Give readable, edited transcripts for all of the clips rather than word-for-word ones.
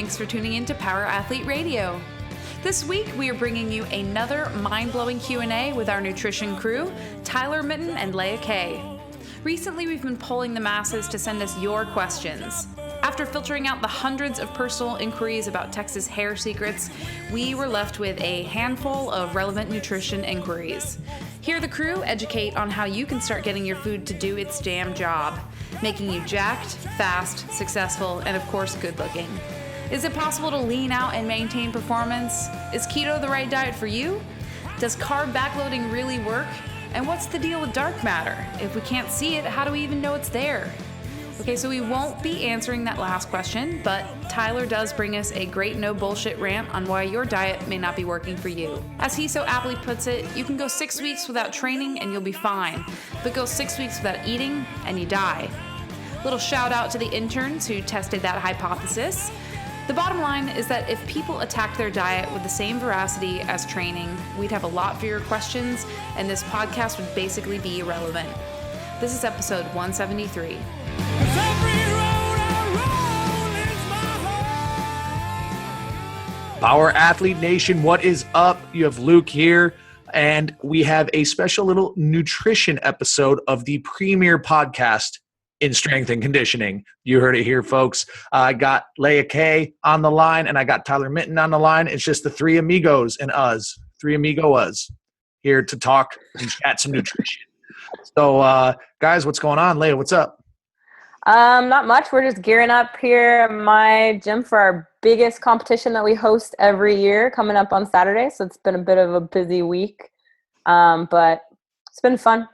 Thanks for tuning in to Power Athlete Radio. This week, we are bringing you another mind-blowing Q&A with our nutrition crew, Tyler Mitten and Leah Kay. Recently, we've been polling the masses to send us your questions. After filtering out the hundreds of personal inquiries about Texas hair secrets, we were left with a handful of relevant nutrition inquiries. Here, the crew educate on how you can start getting your food to do its damn job, making you jacked, fast, successful, and of course, good-looking. Is it possible to lean out and maintain performance? Is keto the right diet for you? Does carb backloading really work? And what's the deal with dark matter? If we can't see it, how do we even know it's there? Okay, so we won't be answering that last question, but Tyler does bring us a great no bullshit rant on why your diet may not be working for you. As he so aptly puts it, you can go 6 weeks without training and you'll be fine, but go 6 weeks without eating and you die. Little shout out to the interns who tested that hypothesis. The bottom line is that if people attacked their diet with the same veracity as training, we'd have a lot fewer questions, and this podcast would basically be irrelevant. This is episode 173. Power Athlete Nation, what is up? You have Luke here, and we have a special little nutrition episode of the premier podcast in strength and conditioning. You heard it here, folks. I got Leah Kay on the line, and I got Tyler Mitten on the line. It's just the three amigos and us, here to talk and chat some nutrition. So, guys, what's going on? Leah, what's up? Not much. We're just gearing up here at my gym for our biggest competition that we host every year coming up on Saturday. So it's been a bit of a busy week, but it's been fun.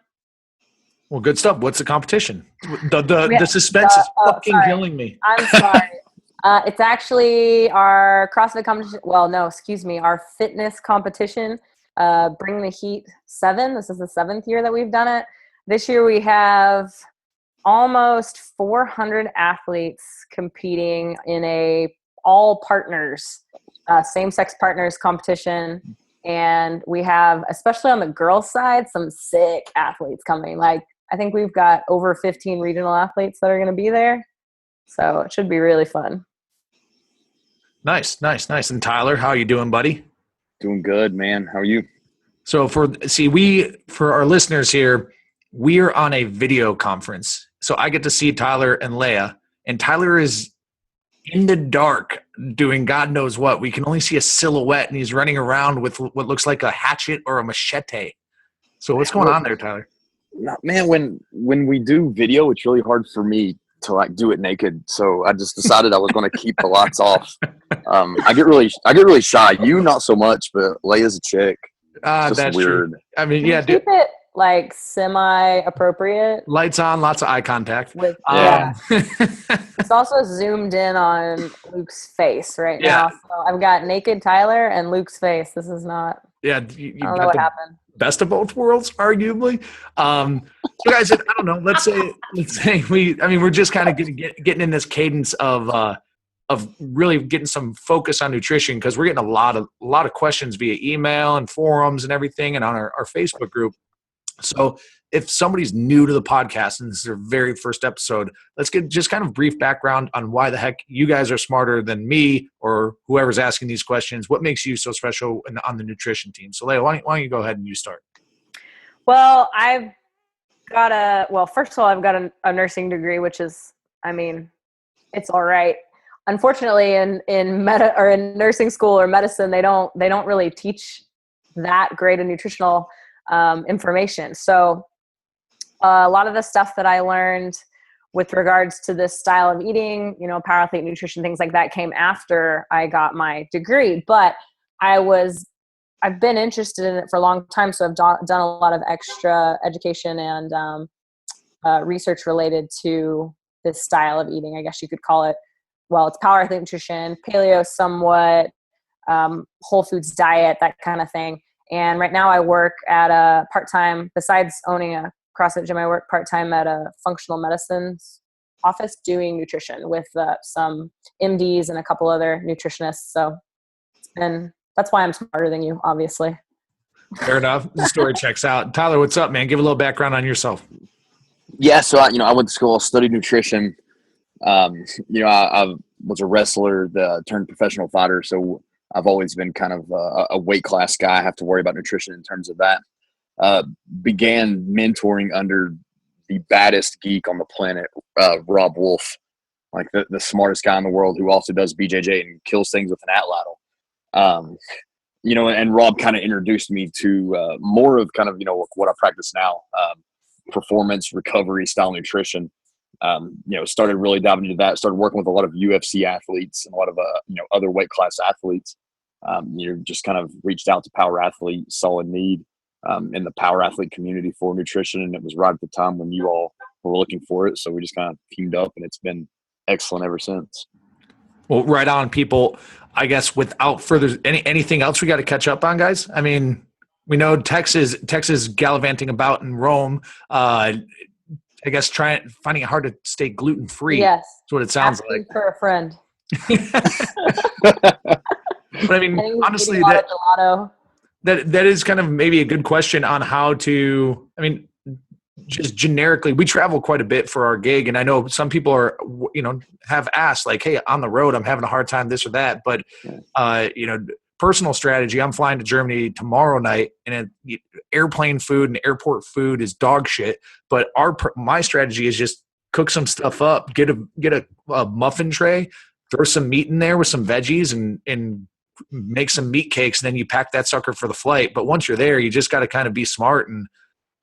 Well, good stuff. What's the competition? The suspense is fucking killing me. I'm sorry. It's actually our CrossFit competition. Well, no, excuse me. Our fitness competition, Bring the Heat 7. This is the 7th year that we've done it. This year we have almost 400 athletes competing in a all partners, same-sex partners competition. And we have, especially on the girls' side, some sick athletes coming. Like, I think we've got over 15 regional athletes that are going to be there. So it should be really fun. Nice. And Tyler, how are you doing, buddy? Doing good, man. How are you? So for our listeners here, we are on a video conference. So I get to see Tyler and Leah, and Tyler is in the dark doing God knows what. We can only see a silhouette, and he's running around with what looks like a hatchet or a machete. So what's going on there, Tyler? Man, when we do video, it's really hard for me to like do it naked. So I just decided I was going to keep the lights off. I get really shy. You not so much, but Leia's a chick. That's weird. True. I mean, yeah. Keep it like semi-appropriate. Lights on, lots of eye contact. It's also zoomed in on Luke's face right now. So I've got naked Tyler and Luke's face. This is not. Yeah, I don't know what happened. Best of both worlds, arguably. So guys, I don't know. Let's say we're just kind of getting in this cadence of really getting some focus on nutrition, because we're getting a lot of questions via email and forums and everything, and on our Facebook group. So if somebody's new to the podcast and this is their very first episode, let's get just kind of brief background on why the heck you guys are smarter than me or whoever's asking these questions. What makes you so special on the nutrition team? So Leah, why don't you go ahead and you start? Well, first of all, I've got a nursing degree, which is, it's all right. Unfortunately, in nursing school or medicine, they don't really teach that great a nutritional information. So a lot of the stuff that I learned with regards to this style of eating, power athlete nutrition, things like that, came after I got my degree. But I've been interested in it for a long time. So I've done a lot of extra education and research related to this style of eating, I guess you could call it. Well, it's power athlete nutrition, paleo somewhat, whole foods diet, that kind of thing. And right now I work at a part-time, besides owning a CrossFit gym, I work part-time at a functional medicine office doing nutrition with some MDs and a couple other nutritionists. So that's why I'm smarter than you, obviously. Fair enough. The story checks out. Tyler, what's up, man? Give a little background on yourself. Yeah, so I went to school, studied nutrition. I've was a wrestler, turned professional fighter. So I've always been kind of a weight class guy. I have to worry about nutrition in terms of that. Began mentoring under the baddest geek on the planet, Rob Wolf, like the smartest guy in the world, who also does BJJ and kills things with an atlatl. And Rob kind of introduced me to more of kind of, what I practice now, performance, recovery, style nutrition. Started really diving into that, started working with a lot of UFC athletes and a lot of, other weight class athletes. Just kind of reached out to power athletes, saw a need in the power athlete community for nutrition. And it was right at the time when you all were looking for it. So we just kind of teamed up, and it's been excellent ever since. Well, right on, people. I guess without further anything else we got to catch up on, guys. I mean, we know Texas gallivanting about in Rome. I guess finding it hard to stay gluten free. Yes, that's what it sounds asking like. for a friend. But I mean, honestly, that is kind of maybe a good question on how to. I mean, just generically, we travel quite a bit for our gig, and I know some people are, have asked like, "Hey, on the road, I'm having a hard time, this or that." But, personal strategy. I'm flying to Germany tomorrow night, and airplane food and airport food is dog shit. But my strategy is just cook some stuff up, get a muffin tray, throw some meat in there with some veggies, and make some meat cakes, and then you pack that sucker for the flight. But once you're there, you just got to kind of be smart. And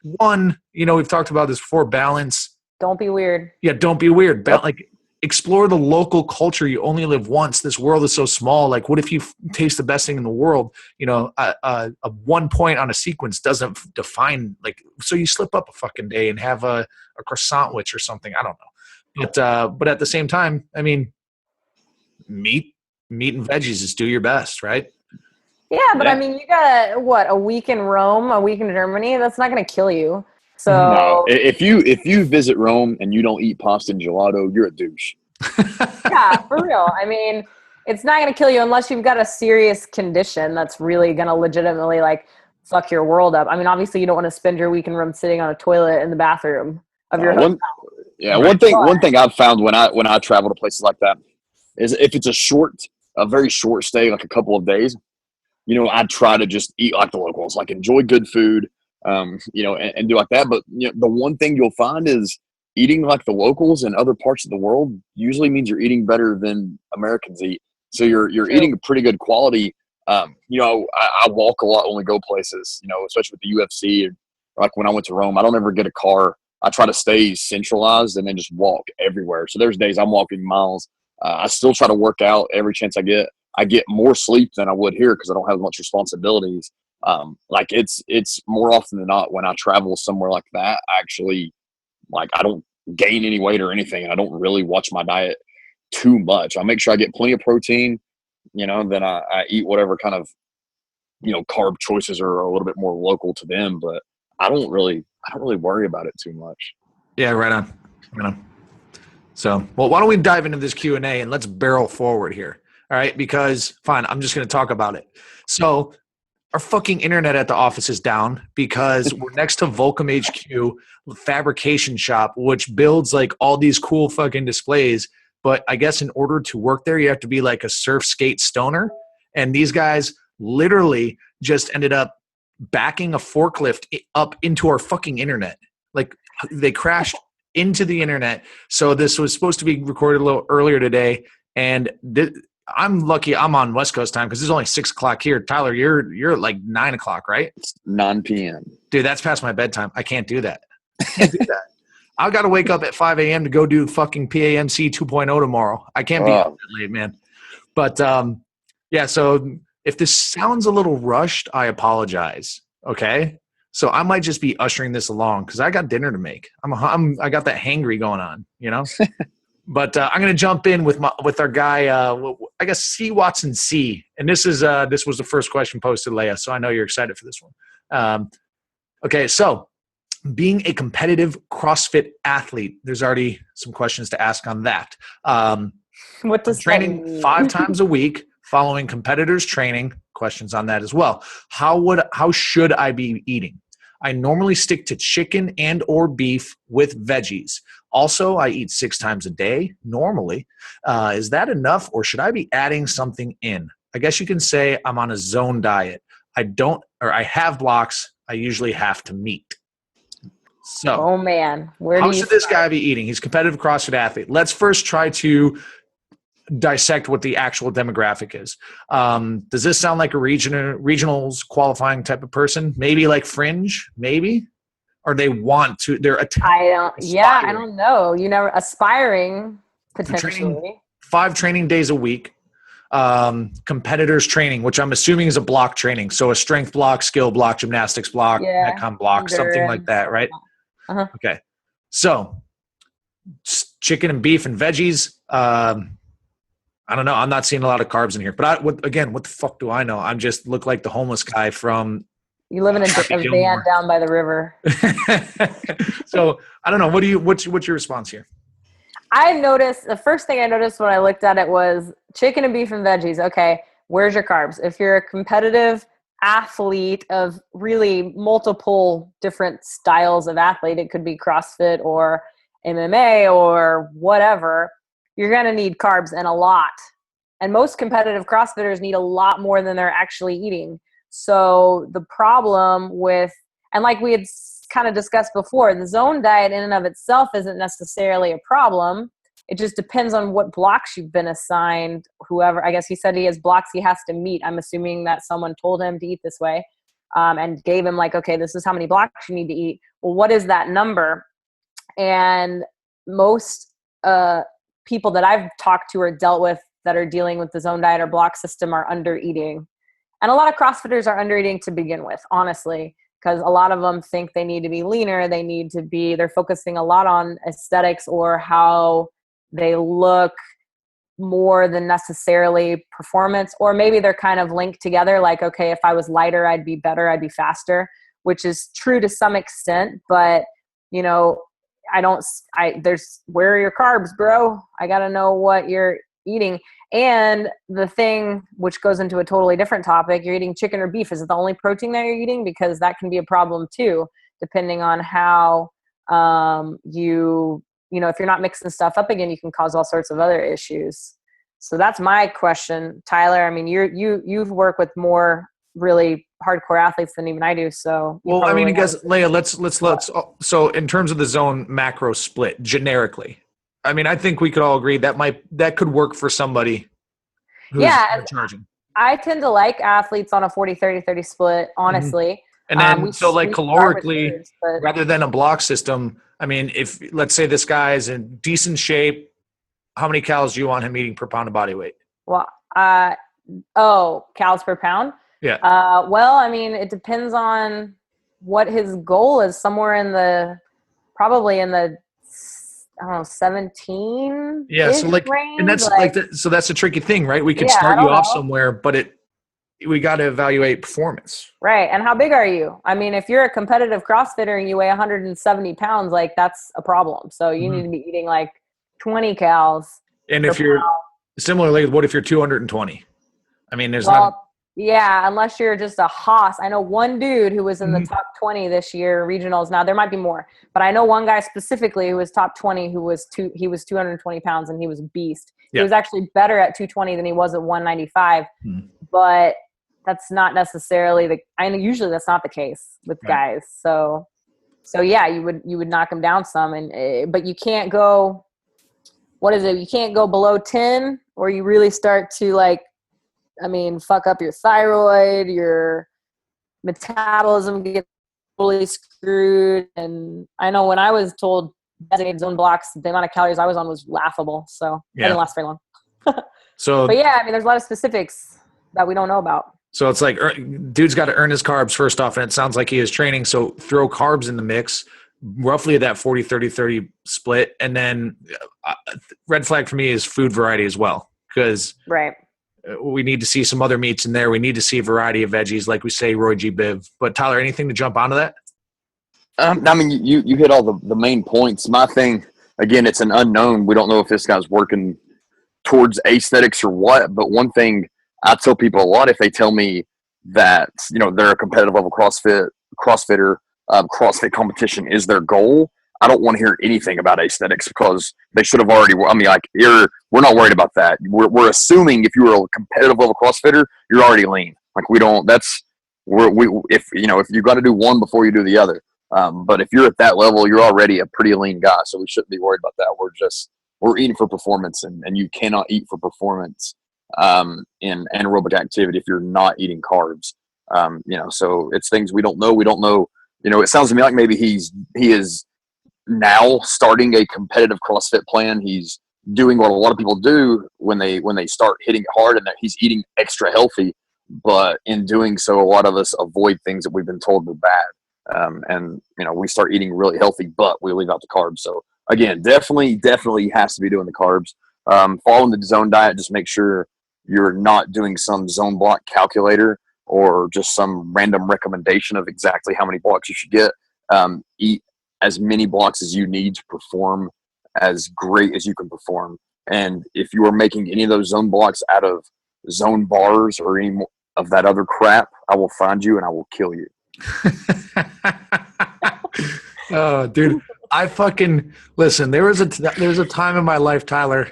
one, we've talked about this before, balance. Don't be weird. Yeah, don't be weird. Like, explore the local culture. You only live once. This world is so small. Like, what if you taste the best thing in the world? A 1 point on a sequence doesn't define, like, so you slip up a fucking day and have a croissant witch or something. I don't know. But at the same time, I mean, meat and veggies, just do your best, right? Yeah, but I mean, you got a week in Rome, a week in Germany. That's not going to kill you. So no, if you visit Rome and you don't eat pasta and gelato, you're a douche. Yeah, for real. I mean, it's not going to kill you unless you've got a serious condition that's really going to legitimately like fuck your world up. I mean, obviously, you don't want to spend your week in Rome sitting on a toilet in the bathroom of your hotel. One thing I've found when I travel to places like that is if it's a very short stay, like a couple of days, I try to just eat like the locals, like enjoy good food, and do like that. But the one thing you'll find is eating like the locals in other parts of the world usually means you're eating better than Americans eat. So you're eating a pretty good quality. I walk a lot when we go places, especially with the UFC. Like when I went to Rome, I don't ever get a car. I try to stay centralized and then just walk everywhere. So there's days I'm walking miles. I still try to work out every chance I get. I get more sleep than I would here because I don't have much responsibilities. Like it's more often than not when I travel somewhere like that, actually, like I don't gain any weight or anything, and I don't really watch my diet too much. I make sure I get plenty of protein, then I eat whatever kind of, carb choices are a little bit more local to them, but I don't really worry about it too much. Yeah, right on. So, well, why don't we dive into this Q&A and let's barrel forward here. All right, because fine, I'm just going to talk about it. So our fucking internet at the office is down because we're next to Volcom HQ fabrication shop, which builds like all these cool fucking displays. But I guess in order to work there, you have to be like a surf skate stoner. And these guys literally just ended up backing a forklift up into our fucking internet. Like they crashed into the internet. So this was supposed to be recorded a little earlier today. And I'm lucky I'm on West Coast time because it's only 6 o'clock here. Tyler, you're at like 9 o'clock, right? It's 9 p.m. Dude, that's past my bedtime. I can't do that. I got to wake up at 5 a.m. to go do fucking PAMC 2.0 tomorrow. I can't be up that late, man. But yeah, so if this sounds a little rushed, I apologize. Okay? So I might just be ushering this along because I got dinner to make. I got that hangry going on, But I'm going to jump in with our guy, I guess C. Watson C. And this was the first question posted, Leia. So I know you're excited for this one. Okay, so being a competitive CrossFit athlete, there's already some questions to ask on that. What does training that mean? 5 times a week, following competitors' training? Questions on that as well. How should I be eating? I normally stick to chicken and or beef with veggies. Also, I eat 6 times a day normally. Is that enough, or should I be adding something in? I guess you can say I'm on a zone diet. I have blocks. I usually have to meet. So, Oh man, where how do you should this start? guy be eating? He's a competitive CrossFit athlete. Let's first try to dissect what the actual demographic is. Does this sound like a regionals qualifying type of person? Maybe like fringe, maybe? Or they want to, they're I don't know. You never aspiring potentially. 5 training days a week. Competitors training, which I'm assuming is a block training. So a strength block, skill block, gymnastics block, Metcon block, something like that, right? Uh-huh. Okay. So chicken and beef and veggies. I don't know. I'm not seeing a lot of carbs in here. But what the fuck do I know? I'm just look like the homeless guy from. You live in a van down by the river. So I don't know. What's your response here? The first thing I noticed when I looked at it was chicken and beef and veggies. Okay, where's your carbs? If you're a competitive athlete of really multiple different styles of athlete, it could be CrossFit or MMA or whatever, you're going to need carbs and a lot. And most competitive CrossFitters need a lot more than they're actually eating. So the problem and like we had kind of discussed before, the zone diet in and of itself isn't necessarily a problem. It just depends on what blocks you've been assigned. Whoever, I guess he said he has blocks he has to meet. I'm assuming that someone told him to eat this way and gave him like, okay, this is how many blocks you need to eat. Well, what is that number? And most people that I've talked to or dealt with that are dealing with the zone diet or block system are under eating. And a lot of CrossFitters are under eating to begin with, honestly, because a lot of them think they need to be leaner. They're focusing a lot on aesthetics or how they look more than necessarily performance. Or maybe they're kind of linked together. Like, okay, if I was lighter, I'd be better. I'd be faster, which is true to some extent. But, you know, where are your carbs, bro? I got to know what you're eating. And the thing, which goes into a totally different topic, you're eating chicken or beef. Is it the only protein that you're eating? Because that can be a problem too, depending on how if you're not mixing stuff up again, you can cause all sorts of other issues. So that's my question, Tyler. I mean, you've worked with more really hardcore athletes than even I do. So well, I mean, I guess Leah, let's so in terms of the zone macro split generically, I mean, I think we could all agree that could work for somebody who's charging. I tend to like athletes on a 40-30-30 split, honestly. And then so like calorically, rather than a block system, I mean, if let's say this guy is in decent shape, how many calories do you want him eating per pound of body weight? Well, calories per pound? Yeah. Well, I mean, it depends on what his goal is. Somewhere probably in the, I don't know, 17. Yeah. So like, range, and that's so that's a tricky thing, right? We could start you off somewhere, but we got to evaluate performance. Right. And how big are you? I mean, if you're a competitive CrossFitter and you weigh 170 pounds, like that's a problem. So you need to be eating like 20 calories. And if you're similarly, what if you're 220? I mean, yeah, unless you're just a hoss. I know one dude who was in the top 20 this year, regionals. Now there might be more, but I know one guy specifically who was top 20 he was 220 pounds and he was a beast. Yeah. He was actually better at 220 than he was at 195, but that's not necessarily usually that's not the case with guys. So yeah, you would knock him down some but you can't go, what is it? You can't go below 10 or you really start to fuck up your thyroid, your metabolism gets fully screwed. And I know when I was told designated zone blocks, the amount of calories I was on was laughable. So it didn't last very long. But yeah, I mean, there's a lot of specifics that we don't know about. So it's like, dude's got to earn his carbs first off, and it sounds like he is training. So throw carbs in the mix, roughly that 40-30-30 split. And then red flag for me is food variety as well, because we need to see some other meats in there. We need to see a variety of veggies, like we say, Roy G. Biv. But Tyler, anything to jump onto that? I mean, you hit all the main points. My thing, again, it's an unknown. We don't know if this guy's working towards aesthetics or what. But one thing I tell people a lot, if they tell me that, they're a competitive level CrossFitter, CrossFit competition is their goal, I don't want to hear anything about aesthetics because they should have already. I mean, like we're not worried about that. We're assuming if you were a competitive level CrossFitter, you're already lean. Like we don't. That's if you got to do one before you do the other. But if you're at that level, you're already a pretty lean guy, so we shouldn't be worried about that. We're eating for performance, and you cannot eat for performance in anaerobic activity if you're not eating carbs. So it's things we don't know. We don't know. It sounds to me like maybe he is now starting a competitive CrossFit plan. He's doing what a lot of people do when they start hitting it hard, and that he's eating extra healthy. But in doing so, a lot of us avoid things that we've been told were bad. And we start eating really healthy, but we leave out the carbs. So again, definitely has to be doing the carbs. Following the zone diet, just make sure you're not doing some zone block calculator or just some random recommendation of exactly how many blocks you should get. Eat as many blocks as you need to perform as great as you can perform. And if you are making any of those zone blocks out of zone bars or any of that other crap, I will find you and I will kill you. Oh, dude, I fucking listen. There was a time in my life, Tyler,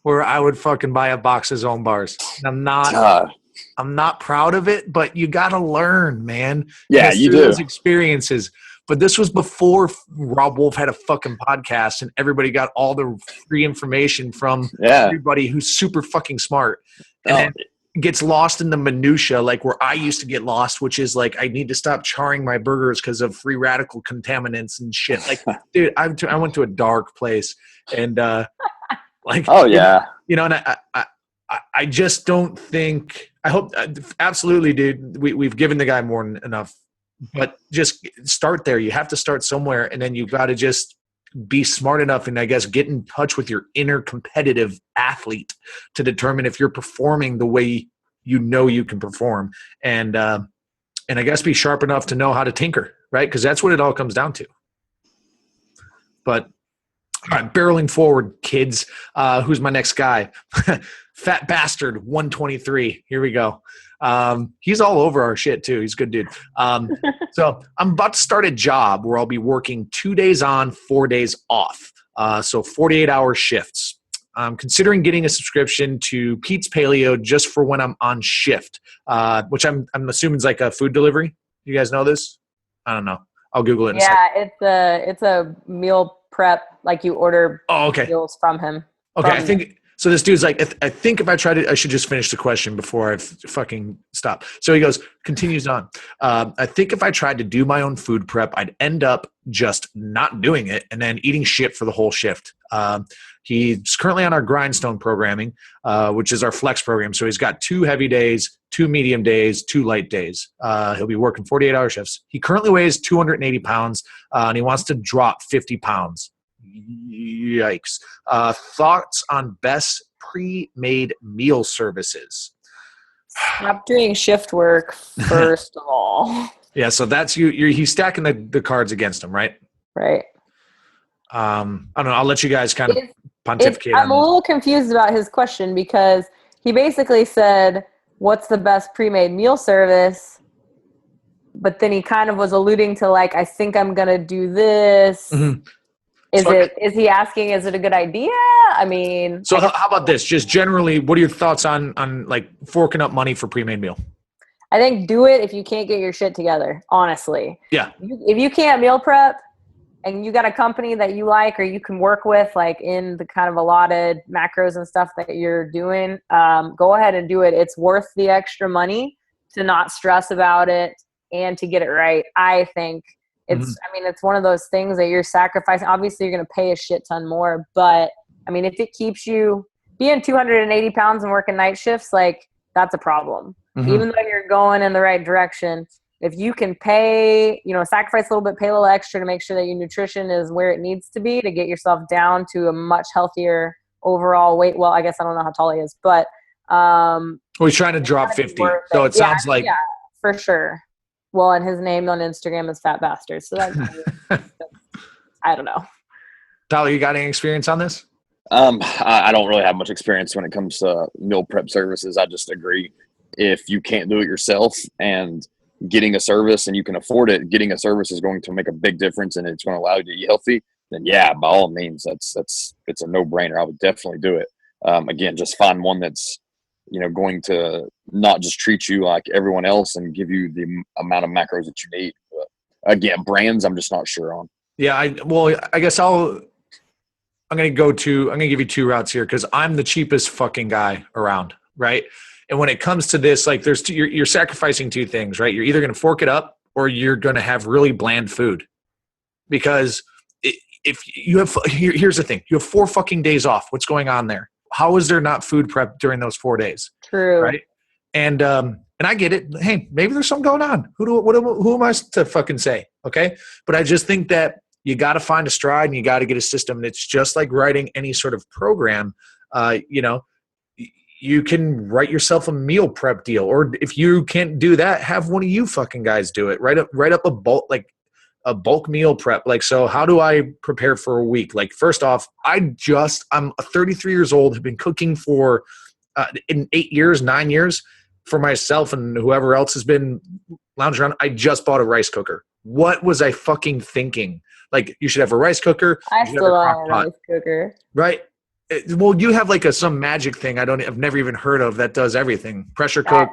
where I would fucking buy a box of zone bars. I'm not proud of it, but you got to learn, man. Yeah, you do. Those experiences. But this was before Rob Wolf had a fucking podcast and everybody got all the free information from everybody who's super fucking smart. And then gets lost in the minutia, like where I used to get lost, which is like, I need to stop charring my burgers because of free radical contaminants and shit. Like, dude, I went to a dark place and like, oh yeah, and I just don't think, I hope, absolutely, dude, we've given the guy more than enough, but just start there. You have to start somewhere, and then you've got to just be smart enough and I guess get in touch with your inner competitive athlete to determine if you're performing the way you can perform, and I guess be sharp enough to know how to tinker, right? Because that's what it all comes down to. But all right, barreling forward, kids. Who's my next guy? Fat Bastard 123. Here we go. He's all over our shit too. He's a good dude. So I'm about to start a job where I'll be working 2 days on, 4 days off. So 48-hour shifts. I'm considering getting a subscription to Pete's Paleo just for when I'm on shift, which I'm assuming is like a food delivery. You guys know this? I don't know. I'll Google it in a second. It's a meal prep, like you order meals from him. Okay, I think so. This dude's like, I think if I tried it, I should just finish the question before I fucking stop. So he continues on. I think if I tried to do my own food prep, I'd end up just not doing it and then eating shit for the whole shift. He's currently on our Grindstone programming, which is our flex program. So he's got 2 heavy days, 2 medium days, 2 light days. He'll be working 48-hour shifts. He currently weighs 280 pounds, and he wants to drop 50 pounds. Yikes. Thoughts on best pre-made meal services? Stop doing shift work, first of all. Yeah, so that's he's stacking the cards against him, right? Right. I don't know. I'll let you guys kind of pontificate. I'm a little confused about his question because he basically said, what's the best pre-made meal service? But then he kind of was alluding to like, I think I'm going to do this. Mm-hmm. Is he asking, is it a good idea? I mean. So how about this? Just generally, what are your thoughts on like forking up money for pre-made meal? I think do it if you can't get your shit together, honestly. Yeah. If you can't meal prep and you got a company that you like or you can work with like in the kind of allotted macros and stuff that you're doing, go ahead and do it. It's worth the extra money to not stress about it and to get it right. I think it's one of those things that you're sacrificing. Obviously you're going to pay a shit ton more, but I mean, if it keeps you being 280 pounds and working night shifts, like that's a problem. Mm-hmm. Even though you're going in the right direction, if you can pay, sacrifice a little bit, pay a little extra to make sure that your nutrition is where it needs to be to get yourself down to a much healthier overall weight. Well, I guess I don't know how tall he is, but he's trying to drop 50. So it sounds like for sure. Well, and his name on Instagram is Fat Bastard. So that's I don't know. Tyler, you got any experience on this? I don't really have much experience when it comes to meal prep services. I just agree. If you can't do it yourself and getting a service and you can afford it, getting a service is going to make a big difference and it's going to allow you to eat healthy, then yeah, by all means, it's a no-brainer. I would definitely do it. Again, just find one that's, you know, going to not just treat you like everyone else and give you the amount of macros that you need. But again, brands, I'm just not sure on. Yeah, I guess I'm gonna give you two routes here because I'm the cheapest fucking guy around, right? And when it comes to this, like you're sacrificing two things, right? You're either gonna fork it up or you're gonna have really bland food. Because if you have, here's the thing, you have 4 fucking days off. What's going on there? How is there not food prep during those 4 days? True. Right. And I get it. Hey, maybe there's something going on. Who am I to fucking say? Okay. But I just think that you got to find a stride and you got to get a system. And it's just like writing any sort of program. You know, you can write yourself a meal prep deal, or if you can't do that, have one of you fucking guys do it. Write up a bulk meal prep. Like, so how do I prepare for a week? Like, first off, I'm 33 years old, have been cooking for in 9 years for myself and whoever else has been lounging around. I just bought a rice cooker. What was I fucking thinking? Like, you should have a rice cooker. I still have a rice cooker. Right. Well, you have like some magic thing I've never even heard of that does everything. Pressure cook.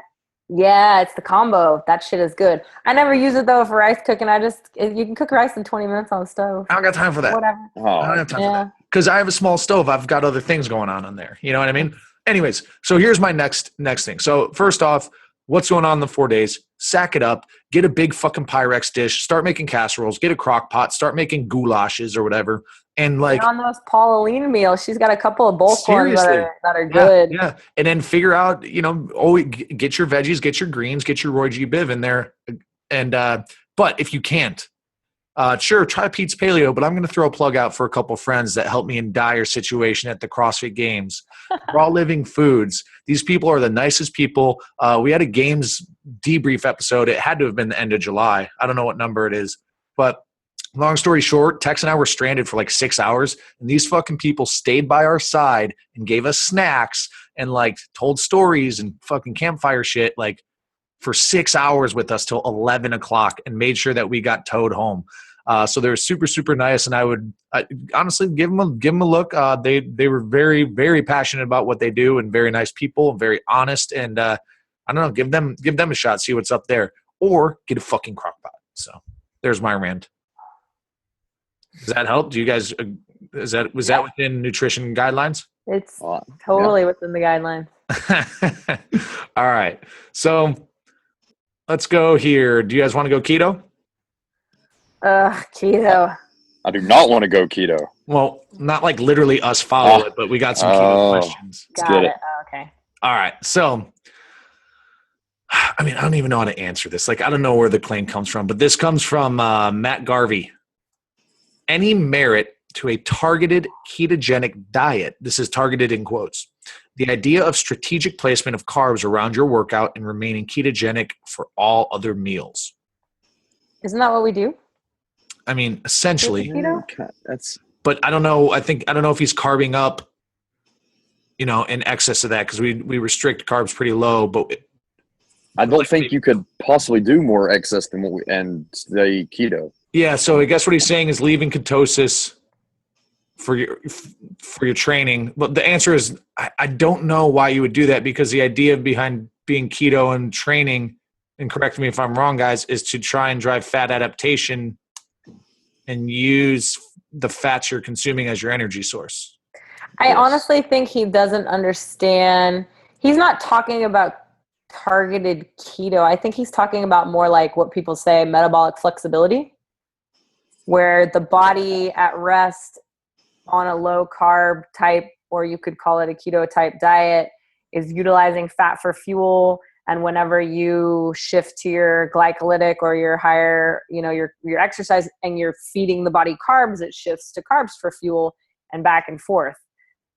Yeah, it's the combo. That shit is good. I never use it though for rice cooking. You can cook rice in 20 minutes on the stove. I don't got time for that. Whatever. I don't have time for that. Because I have a small stove. I've got other things going on there. You know what I mean? Anyways, so here's my next thing. So first off, what's going on in the 4 days? Sack it up. Get a big fucking Pyrex dish. Start making casseroles. Get a crock pot. Start making goulashes or whatever. And like on those Pauline meals, she's got a couple of bulk ones that are good. Yeah. And then figure out, you know, get your veggies, get your greens, get your Roy G. Biv in there. And but if you can't, sure, try Pete's Paleo, but I'm going to throw a plug out for a couple of friends that helped me in dire situation at the CrossFit Games. Raw Living Foods. These people are the nicest people. We had a games debrief episode. It had to have been the end of July. I don't know what number it is, but long story short, Tex and I were stranded for like 6 hours, and these fucking people stayed by our side and gave us snacks and like told stories and fucking campfire shit like for 6 hours with us till 11 o'clock and made sure that we got towed home. So they're super, super nice, and I would honestly give them a look. They were very, very passionate about what they do and very nice people and very honest. And I don't know, give them a shot, see what's up there, or get a fucking crock pot. So there's my rant. Does that help? Do you guys? Was that within nutrition guidelines? It's totally within the guidelines. All right, so let's go here. Do you guys want to go keto? Keto. I do not want to go keto. Well, not like literally us follow it, but we got some keto questions. Got it. Oh, okay. All right. So, I mean, I don't even know how to answer this. Like, I don't know where the claim comes from, but this comes from Matt Garvey. Any merit to a targeted ketogenic diet? This is targeted in quotes. The idea of strategic placement of carbs around your workout and remaining ketogenic for all other meals. Isn't that what we do? I mean, essentially. Keto? But I don't know. I don't know if he's carbing up, you know, in excess of that, because we restrict carbs pretty low. But I don't think you could possibly do more excess than and the keto. Yeah. So I guess what he's saying is leaving ketosis for your training. But the answer is I don't know why you would do that, because the idea behind being keto and training, and correct me if I'm wrong, guys, is to try and drive fat adaptation and use the fats you're consuming as your energy source. I honestly think he doesn't understand. He's not talking about targeted keto. I think he's talking about more like what people say metabolic flexibility, where the body at rest on a low carb type, or you could call it a keto type diet, is utilizing fat for fuel. And whenever you shift to your glycolytic or your higher, you know, your exercise and you're feeding the body carbs, it shifts to carbs for fuel and back and forth,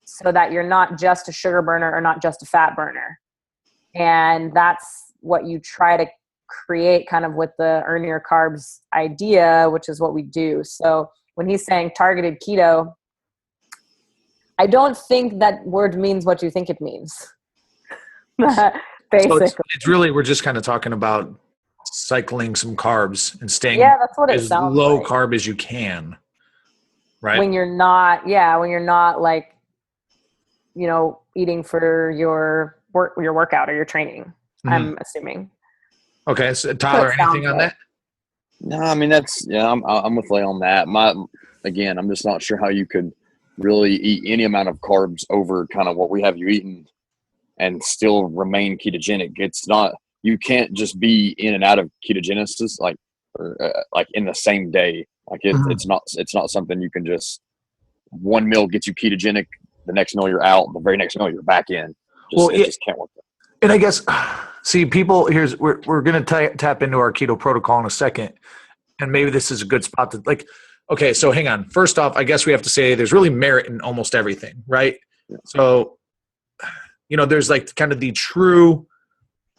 so that you're not just a sugar burner or not just a fat burner. And that's what you try to create kind of with the earn your carbs idea, which is what we do. So when he's saying targeted keto, I don't think that word means what you think it means. Basically. So it's really, we're just kind of talking about cycling some carbs and staying Yeah, that's what it as sounds low like. carb as you can. Right. When you're not, like, eating for your workout or your training. I'm assuming. Okay, so Tyler, anything on that? No, I mean I'm with Leigh on that. I'm just not sure how you could really eat any amount of carbs over kind of what we have you eating and still remain ketogenic. It's not, you can't just be in and out of ketogenesis like in the same day. Like it's not something you can just, one meal gets you ketogenic, the next meal you're out, the very next meal you're back in. It just can't work. And I guess, see, people, we're going to tap into our keto protocol in a second, and maybe this is a good spot to, like, okay, so hang on. First off, I guess we have to say there's really merit in almost everything, right? Yeah. So, there's like kind of the true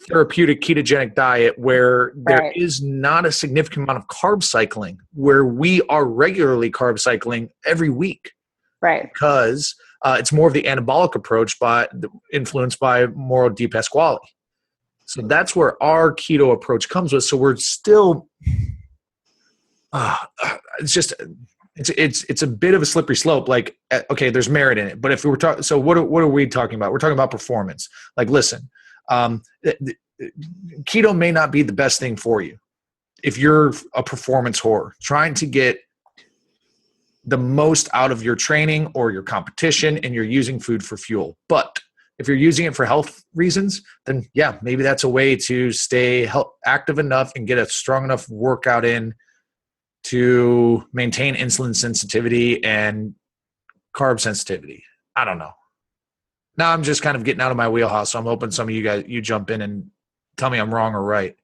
therapeutic ketogenic diet where there is not a significant amount of carb cycling, where we are regularly carb cycling every week. Right. Because it's more of the anabolic approach influenced by Mauro Di Pasquale. So that's where our keto approach comes with. So we're still, it's a bit of a slippery slope. Like, okay, there's merit in it, but if we were talking, so what are we talking about? We're talking about performance. Like, listen, keto may not be the best thing for you if you're a performance whore trying to get the most out of your training or your competition, and you're using food for fuel. But if you're using it for health reasons, then yeah, maybe that's a way to stay active enough and get a strong enough workout in to maintain insulin sensitivity and carb sensitivity. I don't know. Now I'm just kind of getting out of my wheelhouse, so I'm hoping some of you guys, you jump in and tell me I'm wrong or right.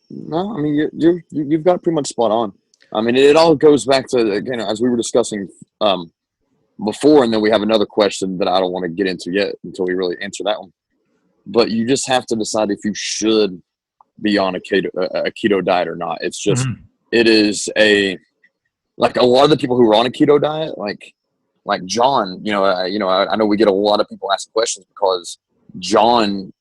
No, I mean, you've got pretty much spot on. I mean, it all goes back to, again, as we were discussing before, and then we have another question that I don't want to get into yet until we really answer that one. But you just have to decide if you should be on a keto diet or not. It's just, it is like a lot of the people who are on a keto diet, like John, I know we get a lot of people asking questions because John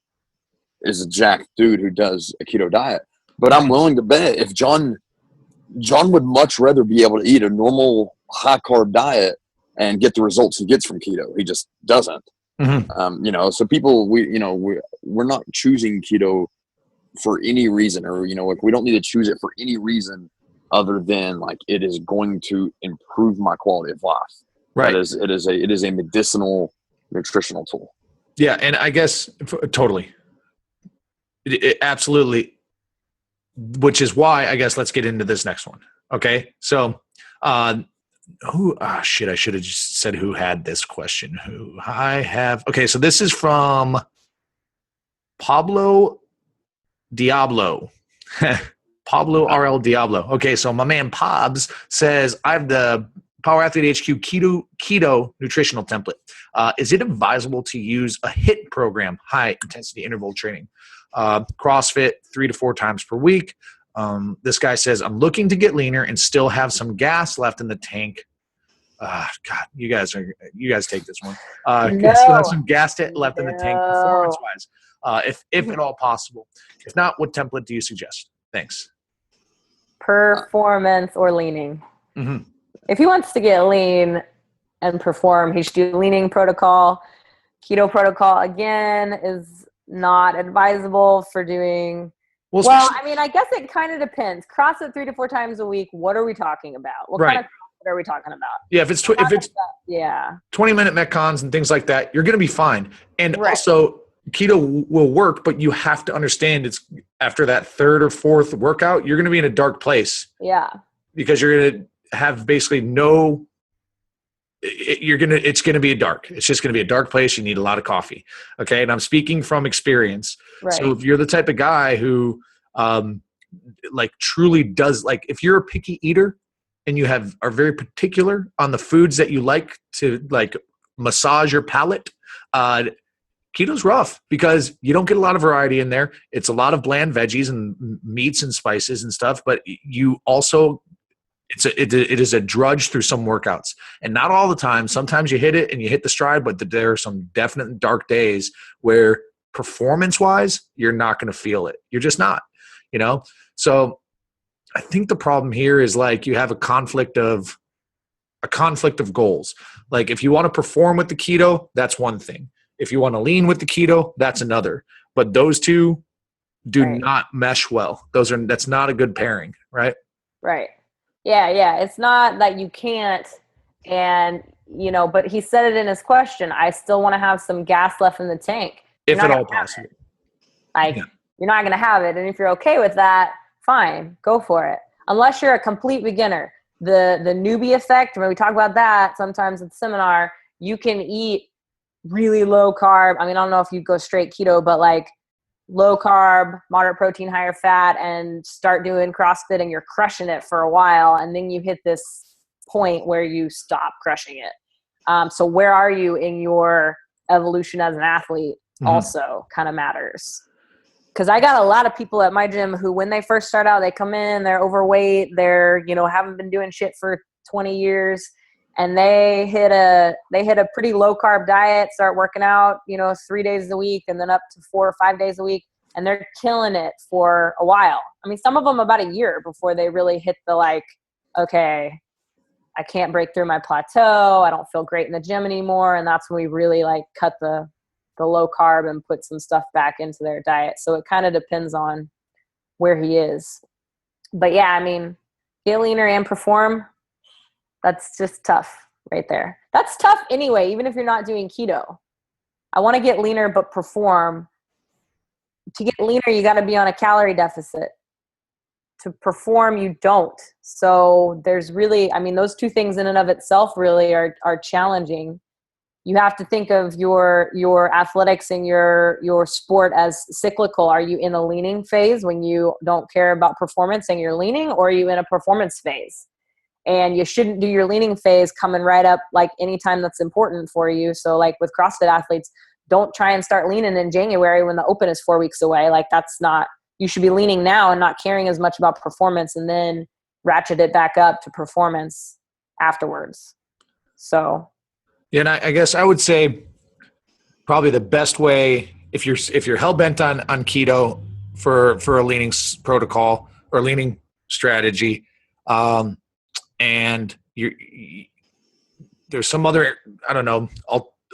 is a jacked dude who does a keto diet. But I'm willing to bet if John would much rather be able to eat a normal high carb diet and get the results he gets from keto. He just doesn't. So people, we're not choosing keto for any reason, or, like, we don't need to choose it for any reason other than like it is going to improve my quality of life. Right. It is a medicinal nutritional tool. Yeah. And I guess totally. It absolutely. Which is why, I guess, let's get into this next one. Okay. So, I should have just said who had this question. Okay. So this is from Pablo Diablo. Pablo RL Diablo. Okay. So my man Pobs says, I have the Power Athlete HQ keto nutritional template. Is it advisable to use a HIIT program, high intensity interval training? CrossFit 3 to 4 times per week. This guy says, I'm looking to get leaner and still have some gas left in the tank. God, you guys take this one. Still have some gas left in the tank performance wise, if at all possible. If not, what template do you suggest? Thanks. Performance or leaning. If he wants to get lean and perform, he should do leaning protocol. Keto protocol, again, is not advisable for doing. Well, I mean, I guess it kind of depends. CrossFit 3 to 4 times a week. What are we talking about? What kind of CrossFit are we talking about? Yeah, if it's 20-minute metcons and things like that, you're going to be fine. And also, keto will work, but you have to understand it's after that 3rd or 4th workout, you're going to be in a dark place. Yeah, because you're going to have basically it's going to be it's just going to be a dark place. You need a lot of coffee. Okay. And I'm speaking from experience. Right. So if you're the type of guy who, truly does, like, if you're a picky eater and you are very particular on the foods that you like to, like, massage your palate, keto's rough because you don't get a lot of variety in there. It's a lot of bland veggies and meats and spices and stuff, but you also, it is a drudge through some workouts, and not all the time. Sometimes you hit it and you hit the stride, but there are some definite dark days where performance wise, you're not going to feel it. You're just not. you know? So I think the problem here is like you have a conflict of goals. Like if you want to perform with the keto, that's one thing. If you want to lean with the keto, that's another. But those two do not mesh well. That's not a good pairing, right? Right. Yeah. It's not that you can't, and but he said it in his question. I still want to have some gas left in the tank. If at all possible. You're not going to have it. And if you're okay with that, fine, go for it. Unless you're a complete beginner. The newbie effect, when we talk about that sometimes at the seminar, you can eat really low carb. I mean, I don't know if you go straight keto, but like low carb, moderate protein, higher fat, and start doing CrossFit and you're crushing it for a while. And then you hit this point where you stop crushing it. So where are you in your evolution as an athlete also kind of matters. Because I got a lot of people at my gym who, when they first start out, they come in, they're overweight, they're, haven't been doing shit for 20 years, and they hit a pretty low carb diet, start working out, 3 days a week, and then up to 4 or 5 days a week, and they're killing it for a while. I mean, some of them about a year before they really hit the like, okay, I can't break through my plateau, I don't feel great in the gym anymore, and that's when we really like cut the low carb and put some stuff back into their diet. So it kind of depends on where he is. But yeah, I mean, get leaner and perform. That's just tough right there. That's tough anyway, even if you're not doing keto. I want to get leaner, but perform. To get leaner, you got to be on a calorie deficit. To perform, you don't. So there's really, I mean, those two things in and of itself really are challenging. You have to think of your athletics and your sport as cyclical. Are you in a leaning phase when you don't care about performance and you're leaning, or are you in a performance phase? And you shouldn't do your leaning phase coming right up like anytime that's important for you. So like with CrossFit athletes, don't try and start leaning in January when the open is 4 weeks away. Like that's not, you should be leaning now and not caring as much about performance, and then ratchet it back up to performance afterwards. So. Yeah, and I guess I would say probably the best way, if you're hell bent on keto for a leaning protocol or leaning strategy, and there's some other, I don't know,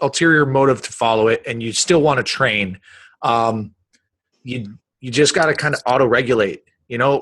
ulterior motive to follow it, and you still want to train, you just got to kind of auto-regulate,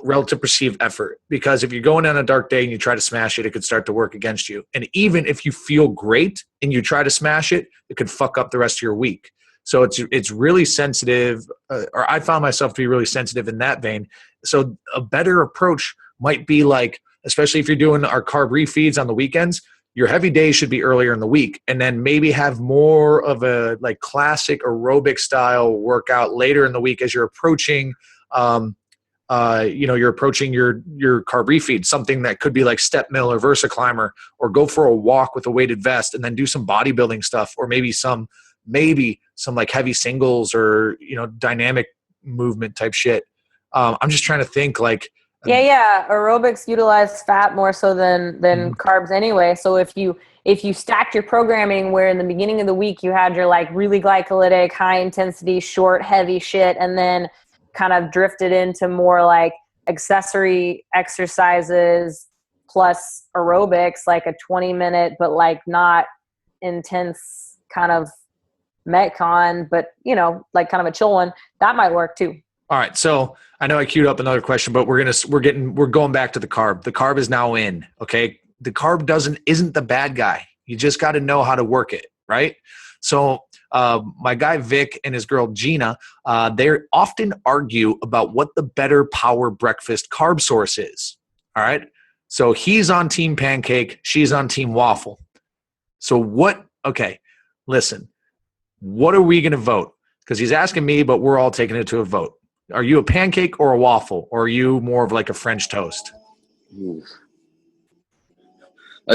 relative perceived effort. Because if you're going on a dark day and you try to smash it, it could start to work against you. And even if you feel great and you try to smash it, it could fuck up the rest of your week. So it's really sensitive, or I found myself to be really sensitive in that vein. So a better approach might be like, especially if you're doing our carb refeeds on the weekends, your heavy days should be earlier in the week, and then maybe have more of a like classic aerobic style workout later in the week as you're approaching, you're approaching your carb refeed, something that could be like step mill or VersaClimber, or go for a walk with a weighted vest and then do some bodybuilding stuff, or maybe some like heavy singles or, dynamic movement type shit. I'm just trying to think like, aerobics utilize fat more so than carbs anyway. So if you stacked your programming where in the beginning of the week you had your like really glycolytic, high intensity, short, heavy shit, and then kind of drifted into more like accessory exercises plus aerobics, like a 20-minute but like not intense kind of Metcon, but like kind of a chill one, that might work too. All right, so I know I queued up another question, but we're going back to the carb. The carb is now in. Okay, the carb isn't the bad guy. You just got to know how to work it, right? So my guy Vic and his girl Gina, they often argue about what the better power breakfast carb source is. All right, so he's on team pancake, she's on team waffle. So what? Okay, listen, what are we going to vote? Because he's asking me, but we're all taking it to a vote. Are you a pancake or a waffle, or are you more of like a French toast?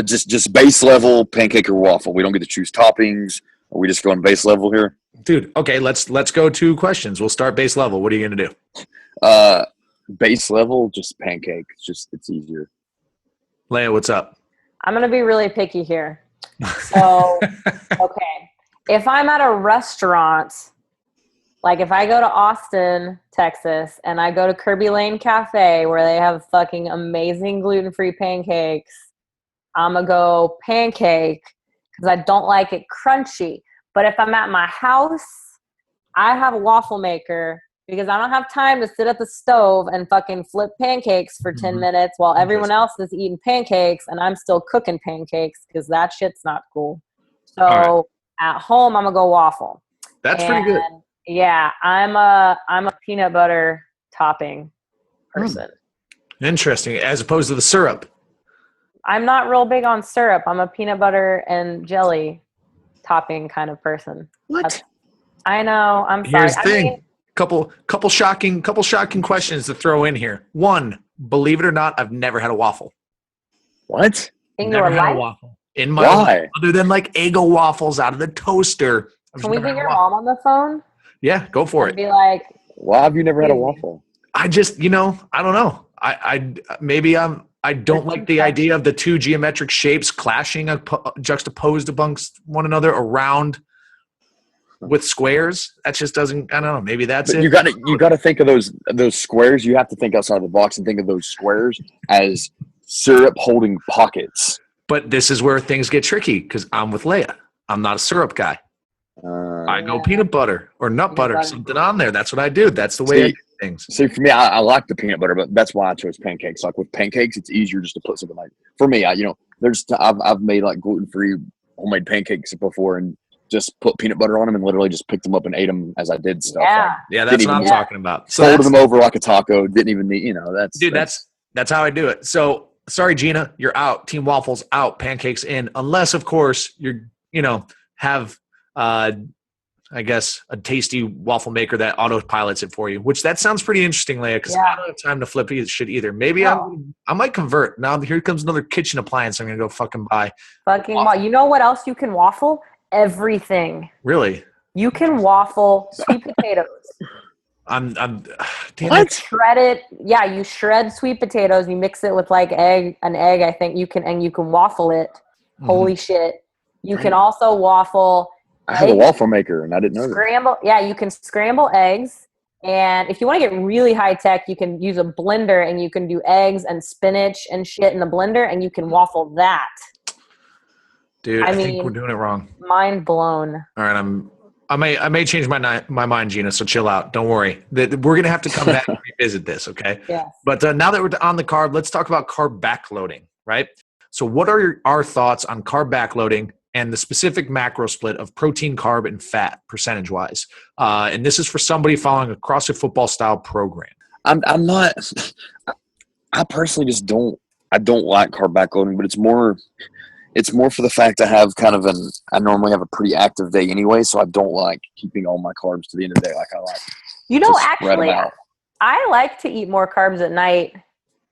Just base level pancake or waffle. We don't get to choose toppings. Are we just going base level here? Dude, okay, let's go to questions. We'll start base level. What are you going to do? Base level, just pancake. It's easier. Leia, what's up? I'm going to be really picky here. So, okay. If I'm at a restaurant Like if I go to Austin, Texas, and I go to Kirby Lane Cafe where they have fucking amazing gluten-free pancakes, I'm gonna go pancake because I don't like it crunchy. But if I'm at my house, I have a waffle maker because I don't have time to sit at the stove and fucking flip pancakes for 10 minutes while everyone else is eating pancakes and I'm still cooking pancakes because that shit's not cool. So at home, I'm gonna go waffle. That's pretty good. Yeah, I'm a peanut butter topping person. Interesting. As opposed to the syrup. I'm not real big on syrup. I'm a peanut butter and jelly topping kind of person. What? I know. I'm sorry. Here's the thing. Couple shocking questions to throw in here. One, believe it or not, I've never had a waffle. What? In Never your had life? a waffle. In my life, other than like Eggo waffles out of the toaster. Can we get your mom on the phone? Yeah, go for And it. be like, Why have you never had a waffle? I just, I don't know. I don't like the idea of the two geometric shapes clashing, juxtaposed amongst one another around with squares. That just doesn't. I don't know. Maybe that's But it. you got to think of those squares. You have to think outside the box and think of those squares as syrup holding pockets. But this is where things get tricky because I'm with Leia. I'm not a syrup guy. I go peanut butter or nut butter, something on there. That's what I do. That's the way I do things. See, for me, I like the peanut butter, but that's why I chose pancakes. Like with pancakes, it's easier just to put something like. For me, I've made like gluten-free homemade pancakes before and just put peanut butter on them and literally just picked them up and ate them as I did stuff. yeah. Like, Yeah, that's what I'm talking about. So folded them over like a taco. Didn't even need, that's how I do it. So sorry, Gina, you're out. Team Waffles out. Pancakes in. Unless, of course, have I guess a tasty waffle maker that autopilots it for you. Which that sounds pretty interesting, Leia. Because I don't have time to flip shit either. Maybe I might convert. Now here comes another kitchen appliance. I'm gonna go fucking buy. You know what else you can waffle? Everything. Really? You can waffle sweet potatoes. I'm damn What? it. Shred it. Yeah, you shred sweet potatoes. You mix it with like an egg. I think you can waffle it. Holy shit! You can also waffle. I have a waffle maker and I didn't know that. Scramble. Yeah, you can scramble eggs. And if you want to get really high tech, you can use a blender and you can do eggs and spinach and shit in the blender and you can waffle that. Dude, I think we're doing it wrong. Mind blown. All right, I may change my mind, Gina. So chill out. Don't worry. We're gonna have to come back and revisit this, okay? Yes. But now that we're on the carb, let's talk about carb backloading, right? So, what are our thoughts on carb backloading and the specific macro split of protein, carb, and fat percentage wise? And this is for somebody following a CrossFit football style program. I'm not. I personally just don't. I don't like carb backloading, but it's more for the fact I have I normally have a pretty active day anyway, so I don't like keeping all my carbs to the end of the day. Like I like. Actually, I like to eat more carbs at night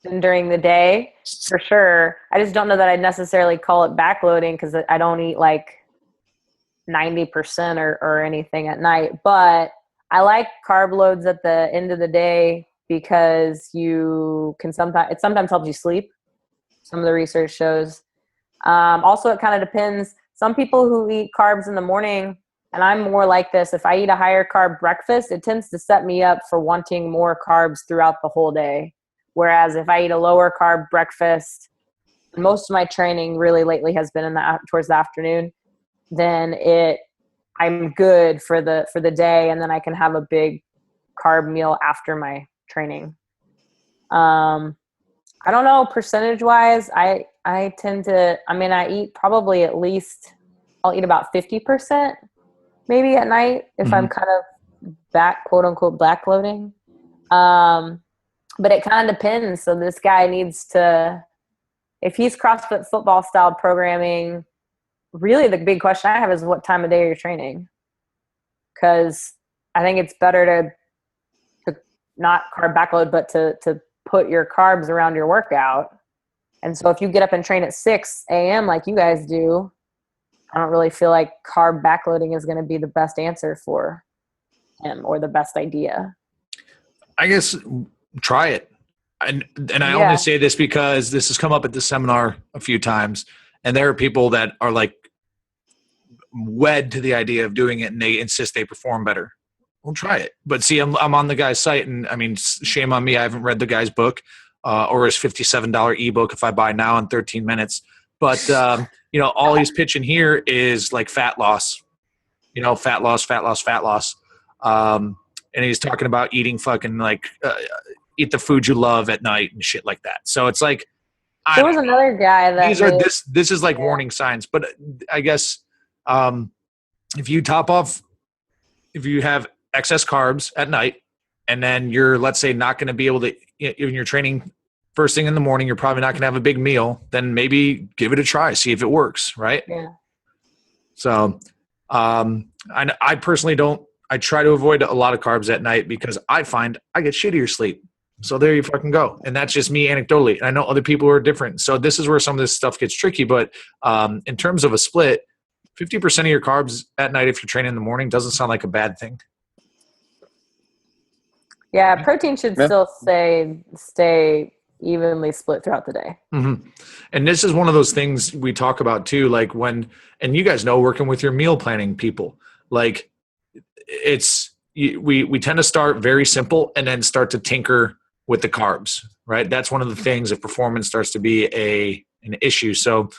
than during the day, for sure. I just don't know that I'd necessarily call it backloading because I don't eat like 90% or anything at night. But I like carb loads at the end of the day because it sometimes helps you sleep. Some of the research shows. Also, it kind of depends. Some people who eat carbs in the morning, and I'm more like this, if I eat a higher carb breakfast, it tends to set me up for wanting more carbs throughout the whole day. Whereas if I eat a lower carb breakfast, most of my training really lately has been towards the afternoon, then I'm good for the day, and then I can have a big carb meal after my training. I don't know, percentage wise, I tend to, I eat probably I'll eat about 50% maybe at night if I'm kind of quote unquote backloading. But it kind of depends. So this guy needs to, if he's CrossFit football style programming, really the big question I have is what time of day you're training. Because I think it's better to not carb backload, but to put your carbs around your workout. And so if you get up and train at 6 a.m. like you guys do, I don't really feel like carb backloading is going to be the best answer for him or the best idea. I guess try it. And I only say this because this has come up at the seminar a few times, and there are people that are like wed to the idea of doing it and they insist they perform better. we'll try it. But see, I'm on the guy's site, and I mean, shame on me. I haven't read the guy's book or his $57 ebook if I buy now in 13 minutes. But all he's pitching here is like fat loss. Fat loss. And he's talking about eating fucking like eat the food you love at night and shit like that. So it's like there was another guy that this is like warning signs. But I guess if you have excess carbs at night, and then you're, let's say, not going to be able to, when you're training first thing in the morning, you're probably not going to have a big meal, then maybe give it a try, see if it works, right? Yeah. So I personally I try to avoid a lot of carbs at night because I find I get shittier sleep. So there you fucking go. And that's just me anecdotally. I know other people are different. So this is where some of this stuff gets tricky. But in terms of a split, 50% of your carbs at night if you're training in the morning doesn't sound like a bad thing. Yeah, protein should still stay evenly split throughout the day. Mm-hmm. And this is one of those things we talk about too, like and you guys know, working with your meal planning people, like we tend to start very simple and then start to tinker with the carbs, right? That's one of the things if performance starts to be an issue. So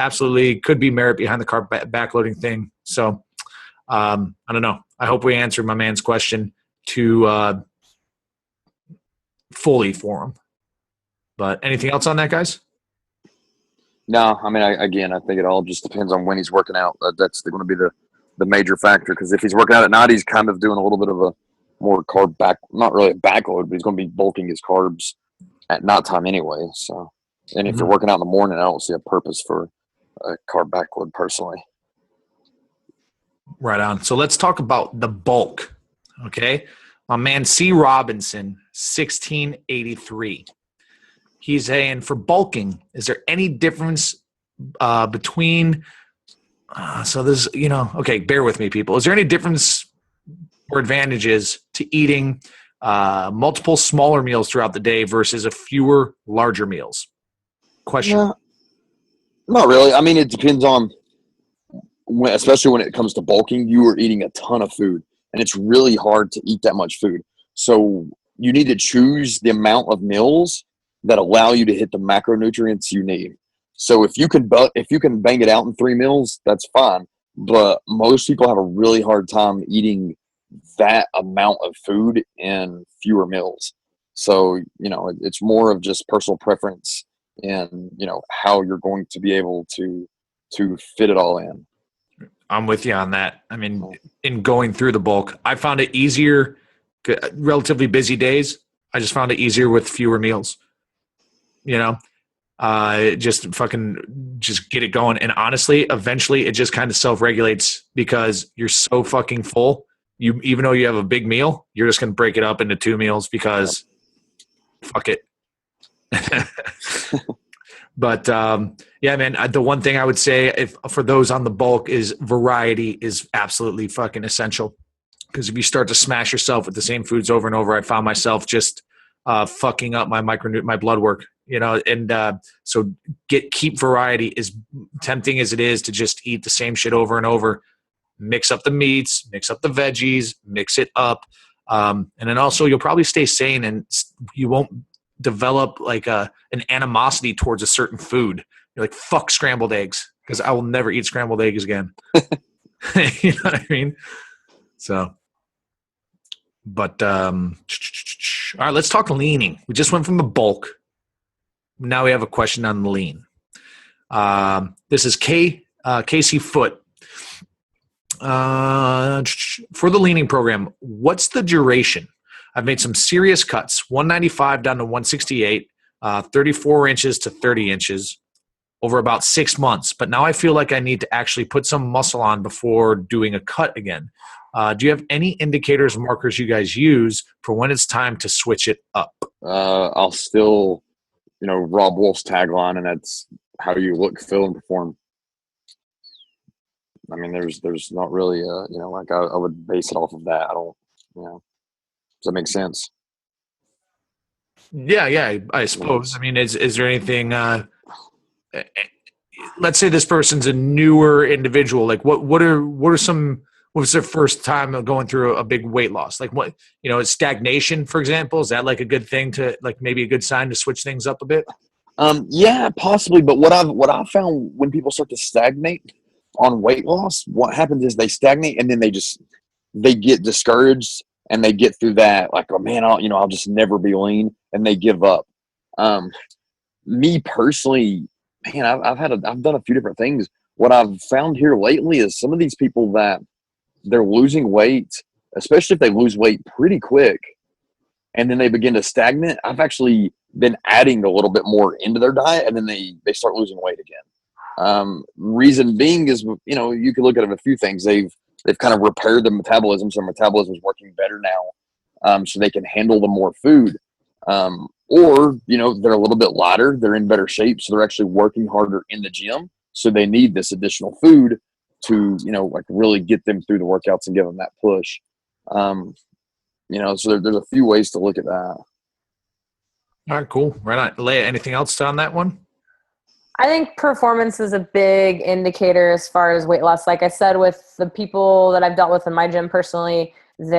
absolutely could be merit behind the carb backloading thing. So I don't know. I hope we answered my man's question to fully for him. But anything else on that, guys? No, I mean, I think it all just depends on when he's working out. That's going to be the major factor, because if he's working out at night, he's kind of doing a little bit of a more carb not really a backload, but he's going to be bulking his carbs at nighttime anyway. So, and if you're working out in the morning, I don't see a purpose for a carb backload personally. Right on. So let's talk about the bulk. Okay. My man C. Robinson, 1683. He's saying for bulking, is there any difference between so this, okay, bear with me, people. Is there any difference or advantages to eating multiple smaller meals throughout the day versus a fewer larger meals? Question. No, not really. I mean, it depends on especially when it comes to bulking, you are eating a ton of food, and it's really hard to eat that much food. So you need to choose the amount of meals that allow you to hit the macronutrients you need. So if you can bang it out in 3 meals, that's fine. But most people have a really hard time eating that amount of food in fewer meals. So, it's more of just personal preference and, how you're going to be able to fit it all in. I'm with you on that. I mean, in going through the bulk, I found it easier, relatively busy days. I just found it easier with fewer meals, just get it going. And honestly, eventually it just kind of self-regulates because you're so fucking full. Even though you have a big meal, you're just going to break it up into 2 meals because fuck it. But yeah, man, the one thing I would say for those on the bulk is variety is absolutely fucking essential. Because if you start to smash yourself with the same foods over and over, I found myself just fucking up my my blood work, and so keep variety, as tempting as it is to just eat the same shit over and over. Mix up the meats, mix up the veggies, mix it up. And then also you'll probably stay sane and you won't develop like an animosity towards a certain food. You're like, fuck scrambled eggs, because I will never eat scrambled eggs again. You know what I mean? So, but all right, let's talk leaning. We just went from the bulk. Now we have a question on lean. This is Casey Foote. For the leaning program, what's the duration? I've made some serious cuts, 195 down to 168, 34 inches to 30 inches over about 6 months. But now I feel like I need to actually put some muscle on before doing a cut again. Do you have any indicators, markers you guys use for when it's time to switch it up? I'll still, Rob Wolf's tagline, and that's how you look, feel, and perform. I mean, there's not really, like I would base it off of that. I don't, does that make sense? Yeah, I suppose. I mean, is there anything, let's say this person's a newer individual, like what are some what was their first time of going through a big weight loss? Like what, is stagnation, for example, is that like a good thing to like maybe a good sign to switch things up a bit? Yeah, possibly. But what I've found when people start to stagnate on weight loss, what happens is they stagnate and then they get discouraged and they get through that like, oh man, I'll just never be lean, and they give up. Me personally, man, I've done a few different things. What I've found here lately is some of these people that they're losing weight, especially if they lose weight pretty quick, and then they begin to stagnate. I've actually been adding a little bit more into their diet, and then they start losing weight again. Reason being is, you can look at a few things. They've kind of repaired the metabolism, so metabolism is working better now, so they can handle the more food. Or, they're a little bit lighter, they're in better shape, so they're actually working harder in the gym, so they need this additional food to, like really get them through the workouts and give them that push. So there's a few ways to look at that. All right, cool. Right on. Leah, anything else on that one? I think performance is a big indicator as far as weight loss. Like I said, with the people that I've dealt with in my gym personally, we've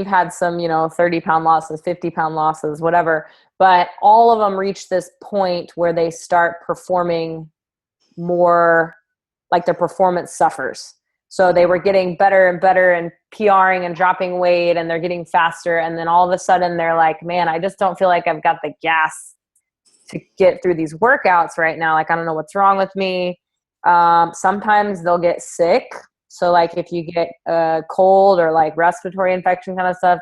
had some, 30-pound losses, 50-pound losses, whatever, but all of them reach this point where they start performing more, like their performance suffers. So they were getting better and better and PRing and dropping weight, and they're getting faster. And then all of a sudden they're like, man, I just don't feel like I've got the gas to get through these workouts right now. Like, I don't know what's wrong with me. Sometimes they'll get sick. So like if you get a cold or like respiratory infection kind of stuff,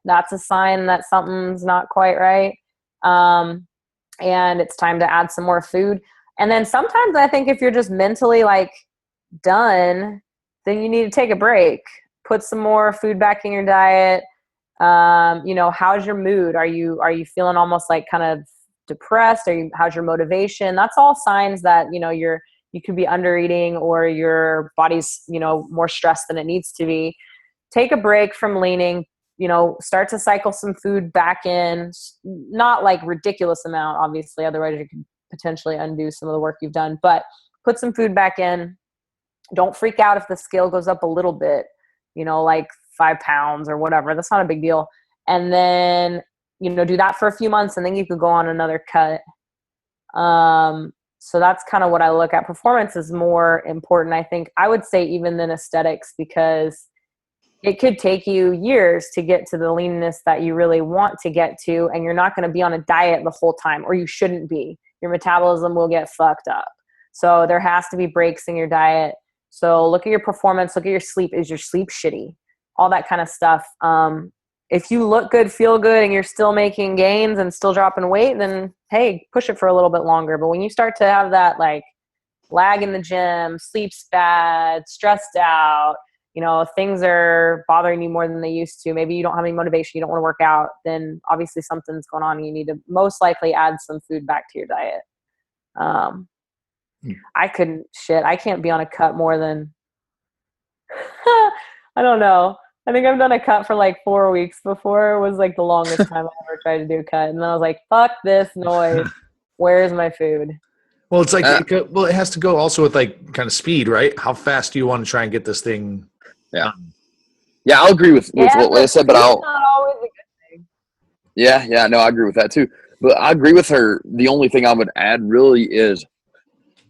that's a sign that something's not quite right. And it's time to add some more food. And then sometimes I think if you're just mentally like done, then you need to take a break, put some more food back in your diet. How's your mood? Are you feeling almost like kind of depressed? How's your motivation? That's all signs that, you could be under eating, or your body's, more stressed than it needs to be. Take a break from leaning, start to cycle some food back in, not like ridiculous amount, obviously, otherwise you could potentially undo some of the work you've done, but put some food back in. Don't freak out if the scale goes up a little bit, like 5 pounds or whatever. That's not a big deal. And then, do that for a few months, and then you could go on another cut. So that's kind of what I look at. Performance is more important, I think, I would say, even than aesthetics, because it could take you years to get to the leanness that you really want to get to, and you're not going to be on a diet the whole time, or you shouldn't be. Your metabolism will get fucked up. So there has to be breaks in your diet. So look at your performance, look at your sleep. Is your sleep shitty? All that kind of stuff. If you look good, feel good, and you're still making gains and still dropping weight, then hey, push it for a little bit longer. But when you start to have that like lag in the gym, sleep's bad, stressed out, things are bothering you more than they used to, maybe you don't have any motivation, you don't want to work out, then obviously something's going on and you need to most likely add some food back to your diet. I can't be on a cut more than I don't know. I think I've done a cut for like 4 weeks before. It was like the longest time I ever tried to do a cut. And then I was like, fuck this noise. Where's my food? Well, it's like, it has to go also with like kind of speed, right? How fast do you want to try and get this thing? Yeah. Yeah, I'll agree with what Leah said, but not always a good thing. Yeah, no, I agree with that too. But I agree with her. The only thing I would add really is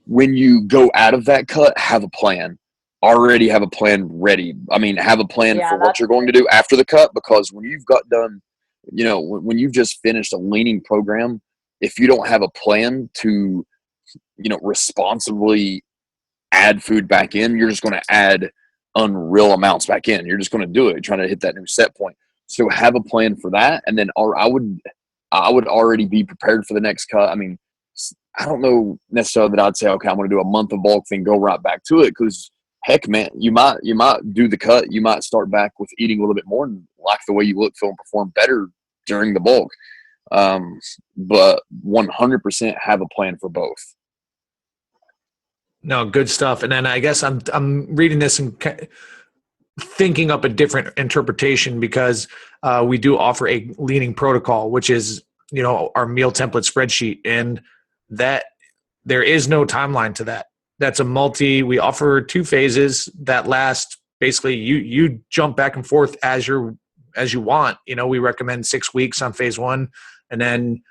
when you go out of that cut, have a plan. Already have a plan ready. Have a plan for what you're going to do after the cut, because when you've got done, when you've just finished a leaning program, if you don't have a plan to, responsibly add food back in, you're just going to add unreal amounts back in. You're just going to do it, trying to hit that new set point. So have a plan for that. And then I would already be prepared for the next cut. I don't know necessarily that I'd say, okay, I'm going to do a month of bulk thing, go right back to it. Cause heck, man, you might do the cut. You might start back with eating a little bit more and like the way you look, feel, and perform better during the bulk. But 100% have a plan for both. No, good stuff. And then I guess I'm reading this and thinking up a different interpretation, because we do offer a leaning protocol, which is, our meal template spreadsheet, and that there is no timeline to that. that's we offer 2 phases that last basically you jump back and forth as you want. We recommend 6 weeks on phase 1 and then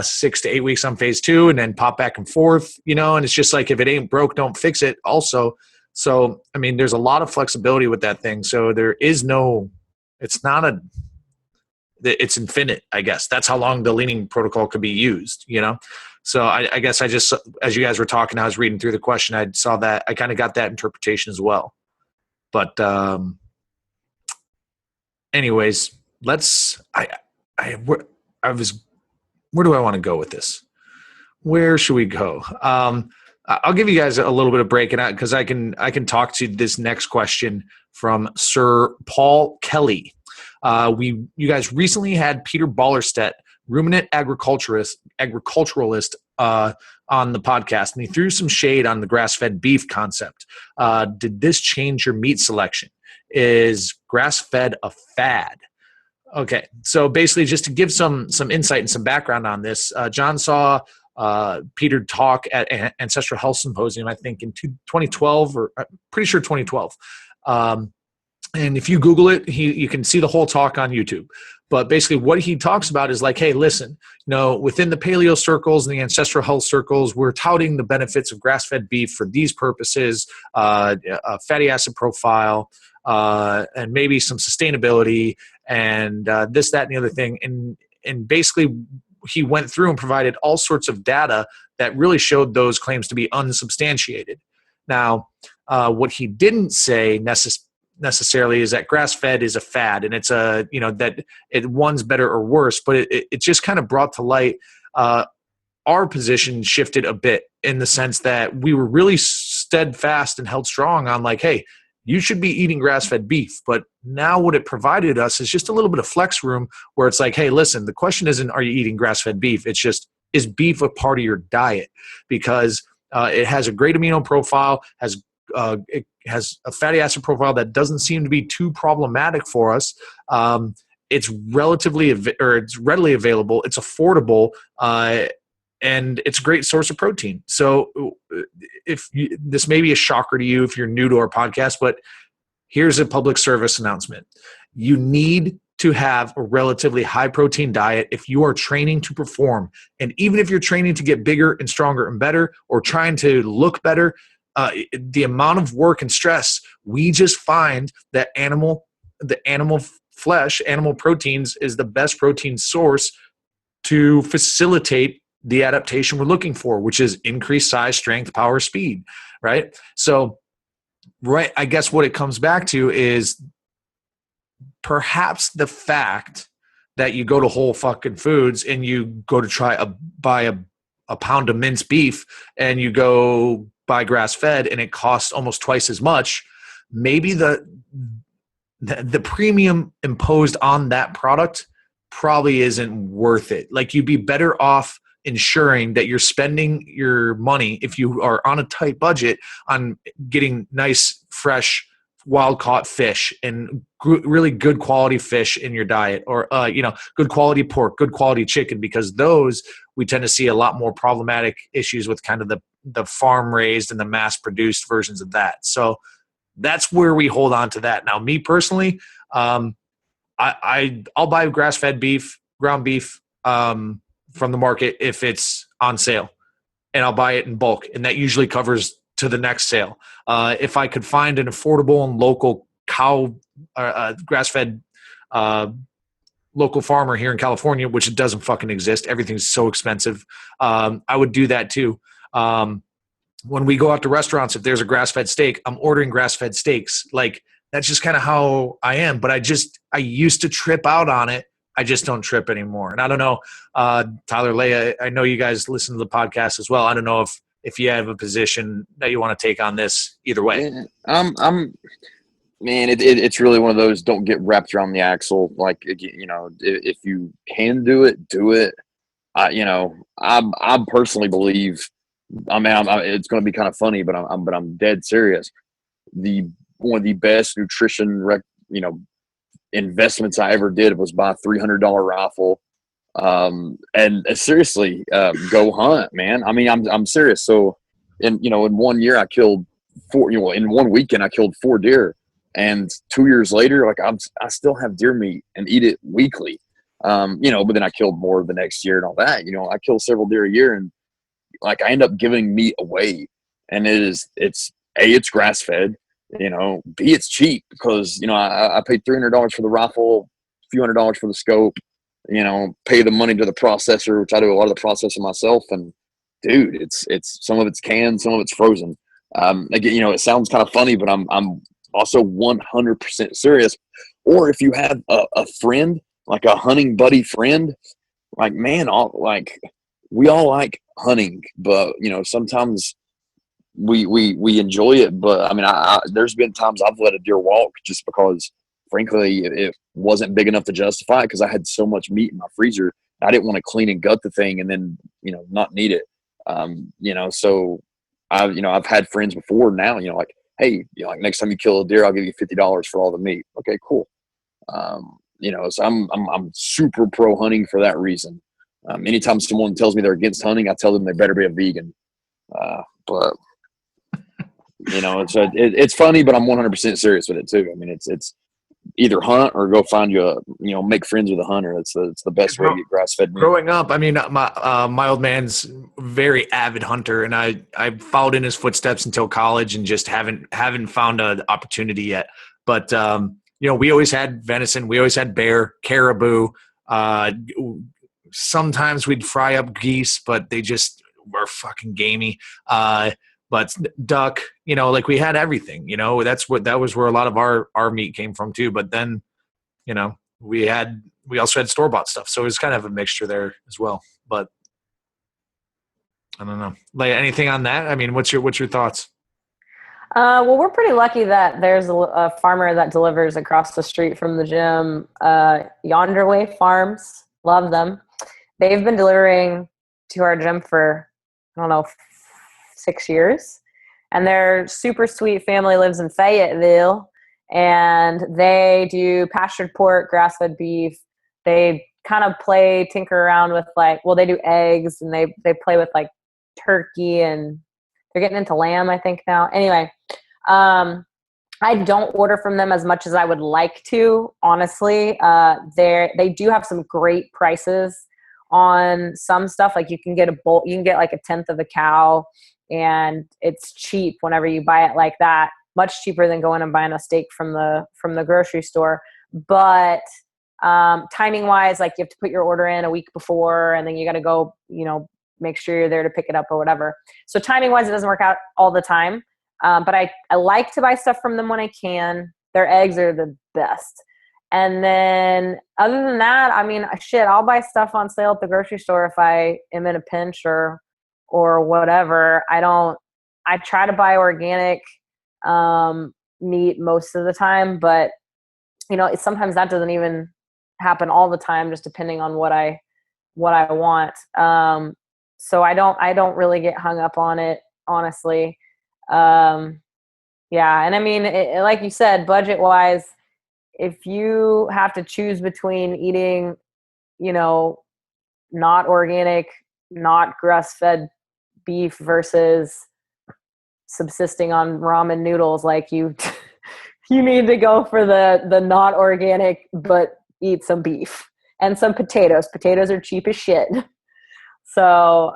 6 to 8 weeks on phase 2 and then pop back and forth, and it's just like, if it ain't broke, don't fix it also. So, I mean, there's a lot of flexibility with that thing. So it's infinite, I guess. That's how long the leaning protocol could be used, So I guess I just, as you guys were talking, I was reading through the question. I saw that. I kind of got that interpretation as well. But anyways, where do I want to go with this? Where should we go? I'll give you guys a little bit of break it out because I can talk to this next question from Sir Paul Kelly. You guys recently had Peter Ballerstedt, ruminant agriculturalist, on the podcast, and he threw some shade on the grass-fed beef concept. Did this change your meat selection? Is grass-fed a fad? Okay, so basically, just to give some insight and some background on this, John saw Peter talk at Ancestral Health Symposium, I think in 2012, or I'm pretty sure 2012. And if you Google it, you can see the whole talk on YouTube. But basically what he talks about is like, hey, listen, within the paleo circles and the ancestral health circles, we're touting the benefits of grass-fed beef for these purposes, a fatty acid profile, and maybe some sustainability and this, that, and the other thing. And basically he went through and provided all sorts of data that really showed those claims to be unsubstantiated. Now, what he didn't say necessarily is that grass-fed is a fad, and it's that one's better or worse, but it just kind of brought to light our position shifted a bit in the sense that we were really steadfast and held strong on like, hey, you should be eating grass-fed beef. But now what it provided us is just a little bit of flex room where it's like, hey, listen, the question isn't, are you eating grass-fed beef? It's just, is beef a part of your diet? Because it has a great amino profile, it has a fatty acid profile that doesn't seem to be too problematic for us. It's it's readily available. It's affordable, and it's a great source of protein. So this may be a shocker to you if you're new to our podcast, but here's a public service announcement. You need to have a relatively high protein diet if you are training to perform. And even if you're training to get bigger and stronger and better, or trying to look better, the amount of work and stress, we just find that the animal flesh, animal proteins is the best protein source to facilitate the adaptation we're looking for, which is increased size, strength, power, speed, right? So, right, I guess what it comes back to is perhaps the fact that you go to Whole fucking Foods and you go to buy a pound of minced beef and you go buy grass-fed and it costs almost twice as much, maybe the premium imposed on that product probably isn't worth it. Like, you'd be better off ensuring that you're spending your money, if you are on a tight budget, on getting nice, fresh, wild-caught fish and really good quality fish in your diet, or good quality pork, good quality chicken, because those we tend to see a lot more problematic issues with kind of the farm-raised and the mass-produced versions of that. So that's where we hold on to that. Now, me personally, I'll buy grass-fed beef, ground beef from the market if it's on sale, and I'll buy it in bulk, and that usually covers to the next sale. If I could find an affordable and local grass-fed local farmer here in California, which it doesn't fucking exist, everything's so expensive, I would do that too. When we go out to restaurants, if there's a grass-fed steak, I'm ordering grass-fed steaks. Like, that's just kind of how I am. But I used to trip out on it. I just don't trip anymore. And I don't know, Tyler, Leah, I know you guys listen to the podcast as well. I don't know if you have a position that you want to take on this either way. It's really one of those, don't get wrapped around the axle. Like, if you can do it, do it. I personally believe, it's going to be kind of funny, but I'm dead serious. One of the best nutrition investments I ever did was buy a $300 rifle. And seriously, go hunt, man. I mean, I'm serious. So in 1 year I killed 4. In 1 weekend I killed 4 deer, and 2 years later, like I still have deer meat and eat it weekly. But then I killed more the next year and all that. I kill several deer a year, and like I end up giving meat away, and it's grass fed. B, it's cheap because I paid $300 for the rifle, a few $100s for the scope. Pay the money to the processor, which I do a lot of the processing myself. And dude, it's some of it's canned, some of it's frozen. Again, it sounds kind of funny, but I'm also 100% serious. Or if you have a friend, like a hunting buddy friend, like, man, we all like hunting, but sometimes we enjoy it. But I mean, there's been times I've let a deer walk just because, frankly, it wasn't big enough to justify it because I had so much meat in my freezer. I didn't want to clean and gut the thing and then not need it. So I've had friends before now, like, hey, like next time you kill a deer, I'll give you $50 for all the meat. Okay, cool. So I'm super pro hunting for that reason. Anytime someone tells me they're against hunting, I tell them they better be a vegan. But it's funny, but I'm 100% serious with it too. I mean, it's either hunt or go find make friends with a hunter. It's the best way to get grass fed meat. Growing up, I mean, my old man's very avid hunter, and I followed in his footsteps until college, and just haven't found an opportunity yet. But we always had venison, we always had bear, caribou. Sometimes we'd fry up geese, but they just were fucking gamey. But duck, like we had everything. That was where a lot of our meat came from too. But then, we also had store-bought stuff, so it was kind of a mixture there as well. But I don't know, like, anything on that? I mean, what's your thoughts? Well, we're pretty lucky that there's a farmer that delivers across the street from the gym. Yonder Way Farms, love them. They've been delivering to our gym for, I don't know, 6 years, and their super sweet family lives in Fayetteville, and they do pastured pork, grass-fed beef. They kind of tinker around with they do eggs, and they play with like turkey, and they're getting into lamb, I think, now. Anyway, I don't order from them as much as I would like to, honestly. They do have some great prices on some stuff. Like you can get like a tenth of a cow, and it's cheap whenever you buy it like that, much cheaper than going and buying a steak from the grocery store. But timing wise, like you have to put your order in a week before, and then you got to go, make sure you're there to pick it up or whatever. So timing wise, it doesn't work out all the time. But I like to buy stuff from them when I can. Their eggs are the best. And then other than that, I mean, I'll buy stuff on sale at the grocery store if I am in a pinch or whatever. I try to buy organic meat most of the time, but sometimes that doesn't even happen all the time, just depending on what I want. So I don't really get hung up on it, honestly. Yeah. And I mean, like you said, budget wise, if you have to choose between eating, not organic, not grass-fed beef versus subsisting on ramen noodles, like you need to go for the not organic, but eat some beef and some potatoes. Potatoes are cheap as shit. So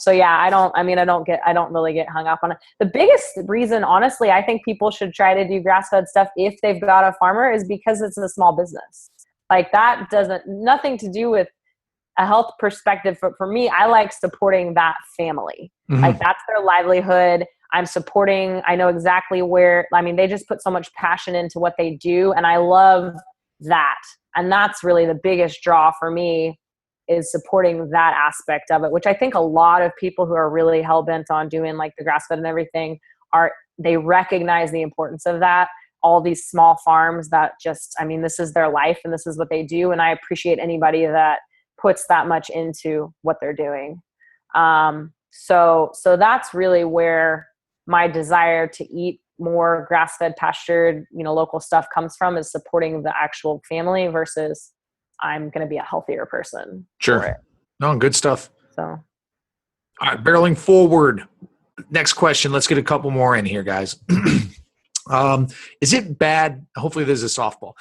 yeah, I don't really get hung up on it. The biggest reason, honestly, I think people should try to do grass-fed stuff if they've got a farmer is because it's a small business. Like that nothing to do with a health perspective. For me, I like supporting that family. Mm-hmm. Like that's their livelihood. I'm supporting, I know exactly they just put so much passion into what they do. And I love that. And that's really the biggest draw for me, is supporting that aspect of it, which I think a lot of people who are really hell-bent on doing like the grass-fed and everything they recognize the importance of that. All these small farms that this is their life and this is what they do. And I appreciate anybody that puts that much into what they're doing. So that's really where my desire to eat more grass-fed, pastured, local stuff comes from, is supporting the actual family versus I'm going to be a healthier person. Sure. No, good stuff. So. All right, barreling forward. next question. Let's get a couple more in here, guys. Is it bad? Hopefully, this is a softball.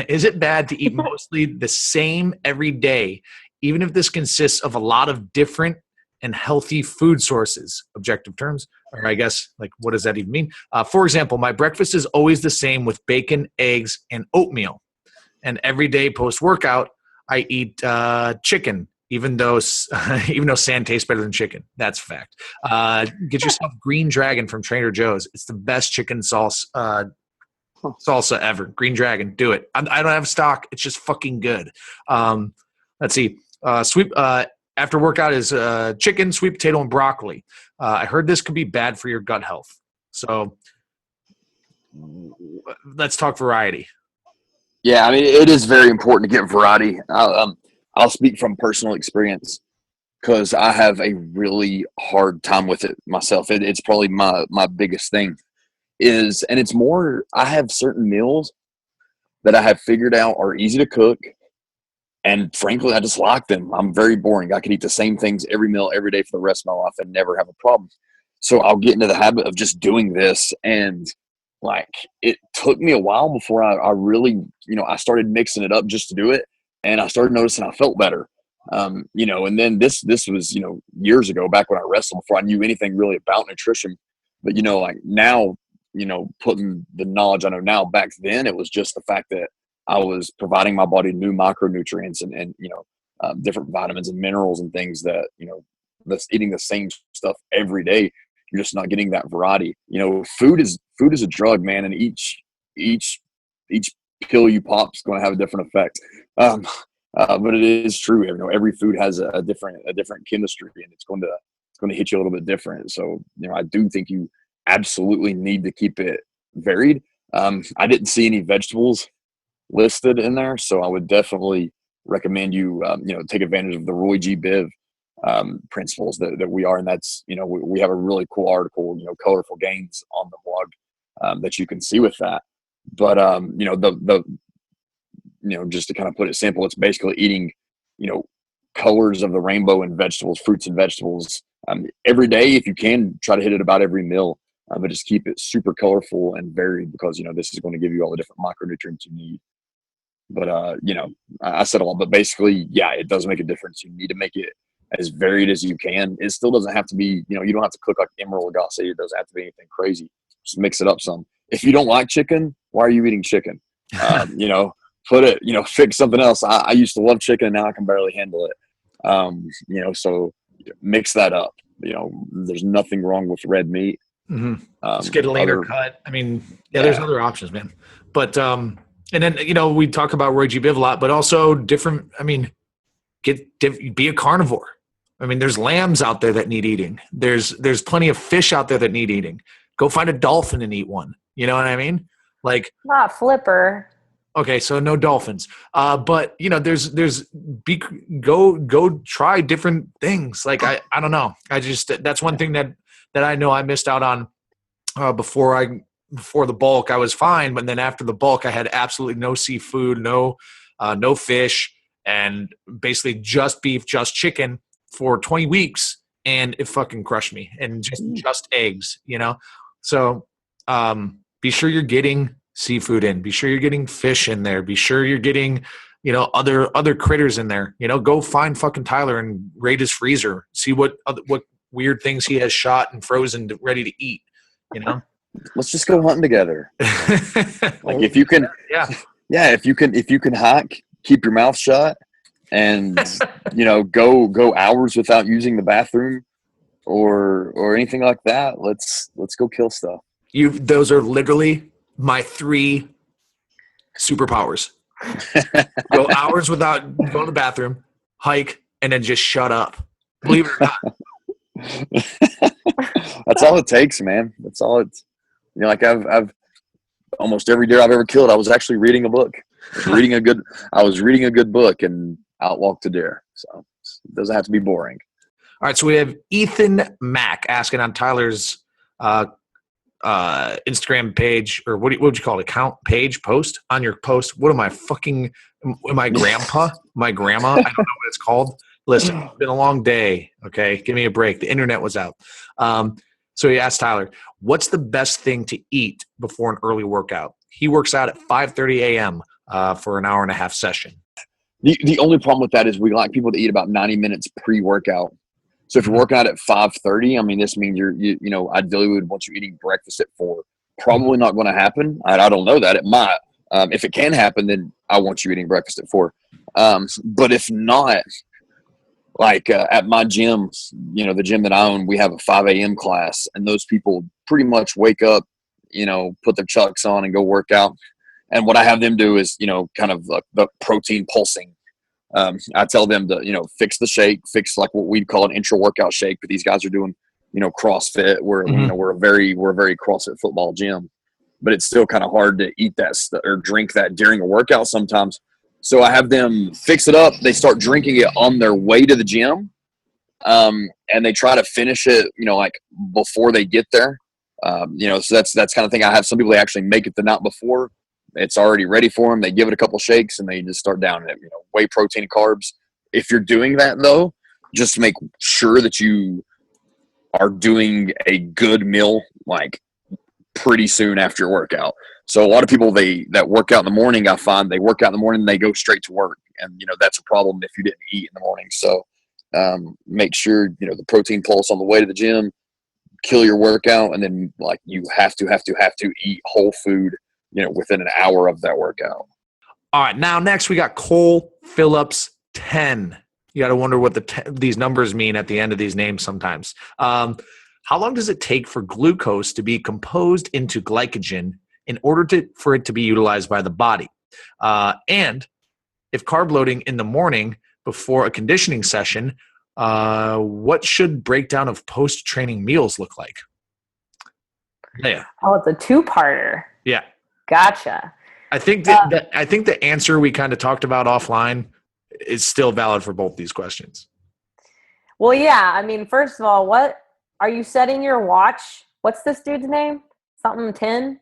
Is it bad to eat mostly the same every day, even if this consists of a lot of different and healthy food sources? Objective terms, or I guess, like, what does that even mean? For example, my breakfast is always the same with bacon, eggs, and oatmeal. And every day post-workout, I eat chicken, even though sand tastes better than chicken. That's a fact. Get yourself Green Dragon from Trader Joe's. It's the best chicken salsa ever. Green Dragon, do it. I don't have stock. It's just fucking good. Let's see. After workout is chicken, sweet potato, and broccoli. I heard this could be bad for your gut health. So let's talk variety. Yeah, I mean, it is very important to get variety. I'll speak from personal experience because I have a really hard time with it myself. It's probably my biggest thing and it's more, I have certain meals that I have figured out are easy to cook. And frankly, I just like them. I'm very boring. I could eat the same things every meal, every day for the rest of my life and never have a problem. So I'll get into the habit of just doing this. And like, it took me a while before I really, I started mixing it up just to do it. And I started noticing I felt better, and then this was, years ago, back when I wrestled, before I knew anything really about nutrition. But, like now, putting the knowledge I know now, back then, it was just the fact that I was providing my body new micronutrients and different vitamins and minerals and things that, that's eating the same stuff every day. You're just not getting that variety. Food is a drug, man. And each pill you pop is going to have a different effect. But it is true. Every food has a different chemistry, and it's going to hit you a little bit different. So, I do think you absolutely need to keep it varied. I didn't see any vegetables listed in there, so I would definitely recommend you, take advantage of the Roy G. Biv principles that we are. And that's, we have a really cool article, Colorful Gains on the blog that you can see with that. But, just to kind of put it simple, it's basically eating, colors of the rainbow in vegetables, fruits and vegetables every day. If you can, try to hit it about every meal, but just keep it super colorful and varied because, this is going to give you all the different micronutrients you need. But, I said a lot, but basically, yeah, it does make a difference. You need to make it as varied as you can. It still doesn't have to be, you don't have to cook like Emeril Lagasse. It doesn't have to be anything crazy. Just mix it up some. If you don't like chicken, why are you eating chicken? Put it, fix something else. I used to love chicken, and now I can barely handle it. So mix that up. There's nothing wrong with red meat. Mm-hmm. Just get a leaner cut. I mean, there's other options, man. But and then we talk about Roy G. Biv a lot, but also different. I mean, be a carnivore. I mean, there's lambs out there that need eating. There's plenty of fish out there that need eating. Go find a dolphin and eat one. You know what I mean? Like, not Flipper. Okay, so no dolphins. But go try different things. Like I don't know. That's one thing that I know I missed out on before the bulk. I was fine, but then after the bulk, I had absolutely no seafood, no fish, and basically just beef, just chicken for 20 weeks, and it fucking crushed me. And just eggs, So be sure you're getting seafood in. Be sure you're getting fish in there. Be sure you're getting, other critters in there. Go find fucking Tyler and raid his freezer. See what weird things he has shot and frozen ready to eat. Let's just go hunting together. Like if you can, if you can hike, keep your mouth shut, and go hours without using the bathroom or anything like that. Let's go kill stuff. Those are literally my 3 superpowers. Go hours without going to the bathroom, hike, and then just shut up. Believe it or not. That's all it takes, man. That's all it's, like I've almost every deer I've ever killed, I was actually reading a book. I was reading a good book and outwalked a deer. So it doesn't have to be boring. All right. So we have Ethan Mack asking on Tyler's, Instagram page, or what would you call it? Account page post on your post. What am I fucking? Am I grandpa? My grandma? I don't know what it's called. Listen, it's been a long day. Okay, give me a break. The internet was out. So he asked Tyler, what's the best thing to eat before an early workout? He works out at 5:30 a.m. For an hour and a half session. The only problem with that is we like people to eat about 90 minutes pre-workout. So if you're working out at 5:30, I mean, this means you know, ideally we would want you eating breakfast at 4. Probably not going to happen. I don't know that. It might. If it can happen, then I want you eating breakfast at 4. But if not, like at my gym, you know, the gym that I own, we have a 5 a.m. class, and those people pretty much wake up, you know, put their chucks on and go work out. And what I have them do is, you know, kind of the protein pulsing. I tell them to, you know, fix the shake, fix like what we'd call an intra-workout shake, but these guys are doing, you know, CrossFit. You know, we're a very CrossFit football gym, but it's still kind of hard to eat that or drink that during a workout sometimes. So I have them fix it up. They start drinking it on their way to the gym, and they try to finish it, you know, like before they get there. You know, so that's kind of thing. I have some people that actually make it the night before. It's already ready for them. They give it a couple shakes and they just start downing it. You know, whey protein and carbs. If you're doing that though, just make sure that you are doing a good meal like pretty soon after your workout. So a lot of people that work out in the morning, I find they work out in the morning and they go straight to work, and you know that's a problem if you didn't eat in the morning. So make sure, you know, the protein pulse on the way to the gym, kill your workout, and then like you have to eat whole food, you know, within an hour of that workout. All right, now next we got Cole Phillips 10. You got to wonder what these numbers mean at the end of these names sometimes. How long does it take for glucose to be composed into glycogen in order for it to be utilized by the body? And if carb loading in the morning before a conditioning session, what should breakdown of post-training meals look like? Yeah. Oh, it's a two-parter. Yeah. Gotcha. I think the answer we kind of talked about offline is still valid for both these questions. Well, yeah. I mean, first of all, what are you setting your watch? What's this dude's name? Something 10?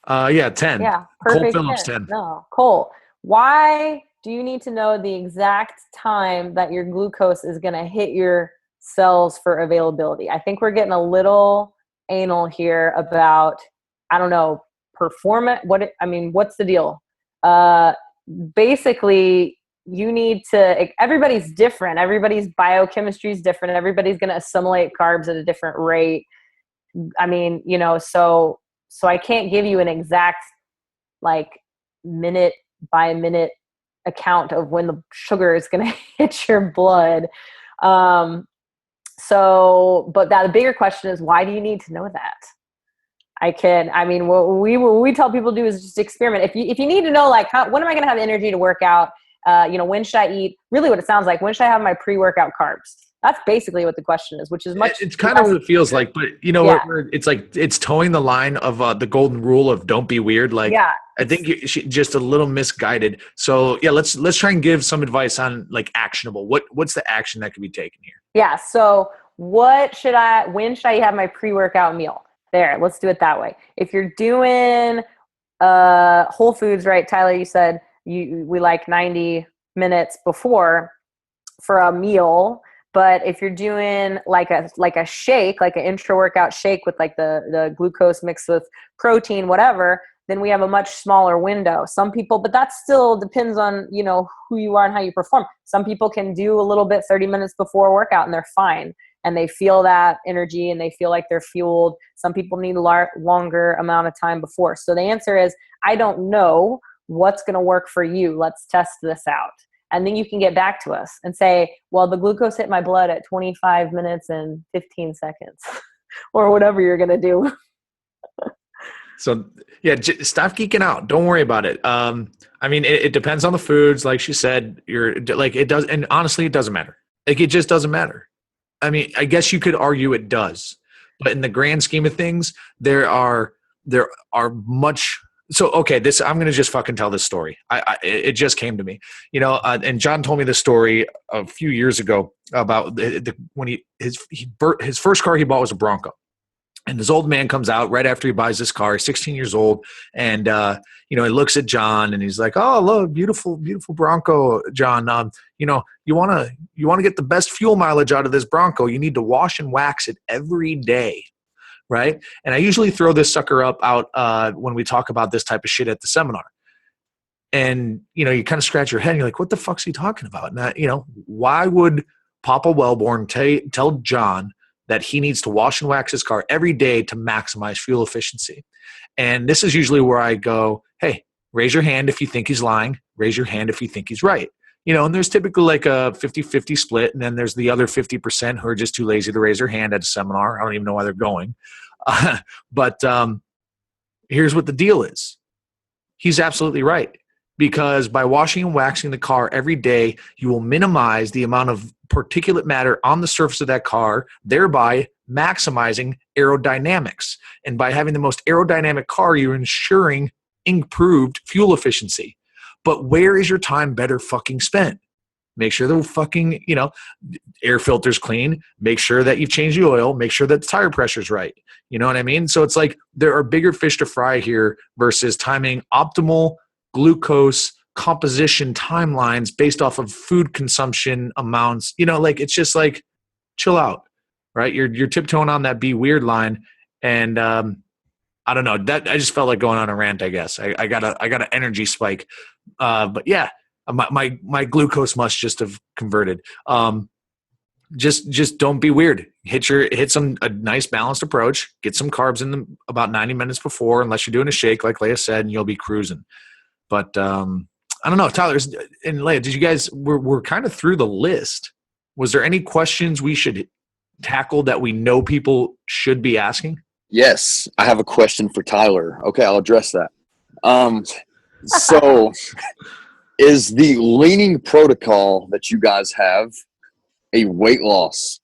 Yeah, 10. Yeah, Cole perfect. Phillips 10. No, Cole. Why do you need to know the exact time that your glucose is going to hit your cells for availability? I think we're getting a little anal here about, I don't know, performance. What's the deal? Basically, you need to, everybody's different. Everybody's biochemistry is different. Everybody's going to assimilate carbs at a different rate. I mean, you know, so I can't give you an exact like minute by minute account of when the sugar is going to hit your blood. But the bigger question is, why do you need to know that? What we tell people to do is just experiment. If you need to know, like, when am I going to have energy to work out? You know, when should I eat? Really what it sounds like, when should I have my pre-workout carbs? That's basically what the question is, which is much. It's kind of what it feels like, but you know, it's like, it's towing the line of the golden rule of don't be weird. Like, yeah, I think just a little misguided. So yeah, let's try and give some advice on like actionable. What's the action that can be taken here? Yeah. So when should I have my pre-workout meal? There, let's do it that way. If you're doing Whole Foods, right, Tyler, you said we like 90 minutes before for a meal. But if you're doing like a shake, like an intra-workout shake with like the glucose mixed with protein, whatever, then we have a much smaller window. Some people, but that still depends on, you know, who you are and how you perform. Some people can do a little bit 30 minutes before a workout and they're fine. And they feel that energy and they feel like they're fueled. Some people need a longer amount of time before. So the answer is, I don't know what's going to work for you. Let's test this out. And then you can get back to us and say, well, the glucose hit my blood at 25 minutes and 15 seconds or whatever you're going to do. So yeah, stop geeking out. Don't worry about it. I mean, it depends on the foods. Like she said, it does. And honestly, it doesn't matter. Like, it just doesn't matter. I mean, I guess you could argue it does, but in the grand scheme of things, there are much. So, okay, I'm going to just fucking tell this story. It just came to me, you know, and John told me this story a few years ago about when his first car he bought was a Bronco. And this old man comes out right after he buys this car, 16 years old. And, you know, he looks at John and he's like, oh, look, beautiful, beautiful Bronco, John. You know, you want to get the best fuel mileage out of this Bronco. You need to wash and wax it every day. right? And I usually throw this sucker out when we talk about this type of shit at the seminar. And, you kind of scratch your head and you're like, what the fuck's he talking about? And, why would Papa Wellborn tell John that he needs to wash and wax his car every day to maximize fuel efficiency? And this is usually where I go, hey, raise your hand if you think he's lying. Raise your hand if you think he's right. And there's typically like a 50-50 split. And then there's the other 50% who are just too lazy to raise their hand at a seminar. I don't even know why they're going. But here's what the deal is. He's absolutely right. Because by washing and waxing the car every day, you will minimize the amount of particulate matter on the surface of that car, thereby maximizing aerodynamics. And by having the most aerodynamic car, you're ensuring improved fuel efficiency. But where is your time better fucking spent? Make sure the fucking, air filter's clean. Make sure that you've changed the oil. Make sure that the tire pressure's right. You know what I mean? So it's like there are bigger fish to fry here versus timing optimal glucose composition timelines based off of food consumption amounts. It's just like, chill out, right? You're tiptoeing on that be weird line. And I don't know, that I just felt like going on a rant, I guess. I got an energy spike. But yeah, my glucose must just have converted. Just don't be weird. Hit a nice balanced approach, get some carbs in them about 90 minutes before, unless you're doing a shake, like Leah said, and you'll be cruising. But I don't know, Tyler and Leah, did you guys, we're kind of through the list. Was there any questions we should tackle that we know people should be asking? Yes, I have a question for Tyler. Okay, I'll address that. So is the leaning protocol that you guys have a weight loss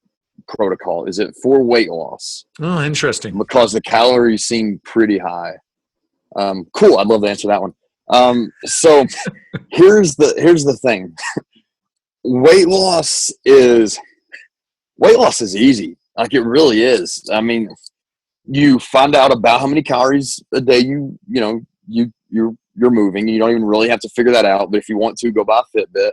protocol? Is it for weight loss? Oh, interesting. Because the calories seem pretty high. Cool, I'd love to answer that one. So here's the thing. Weight loss is easy. Like, it really is. I mean, you find out about how many calories a day you're moving. You don't even really have to figure that out. But if you want to, go buy a Fitbit,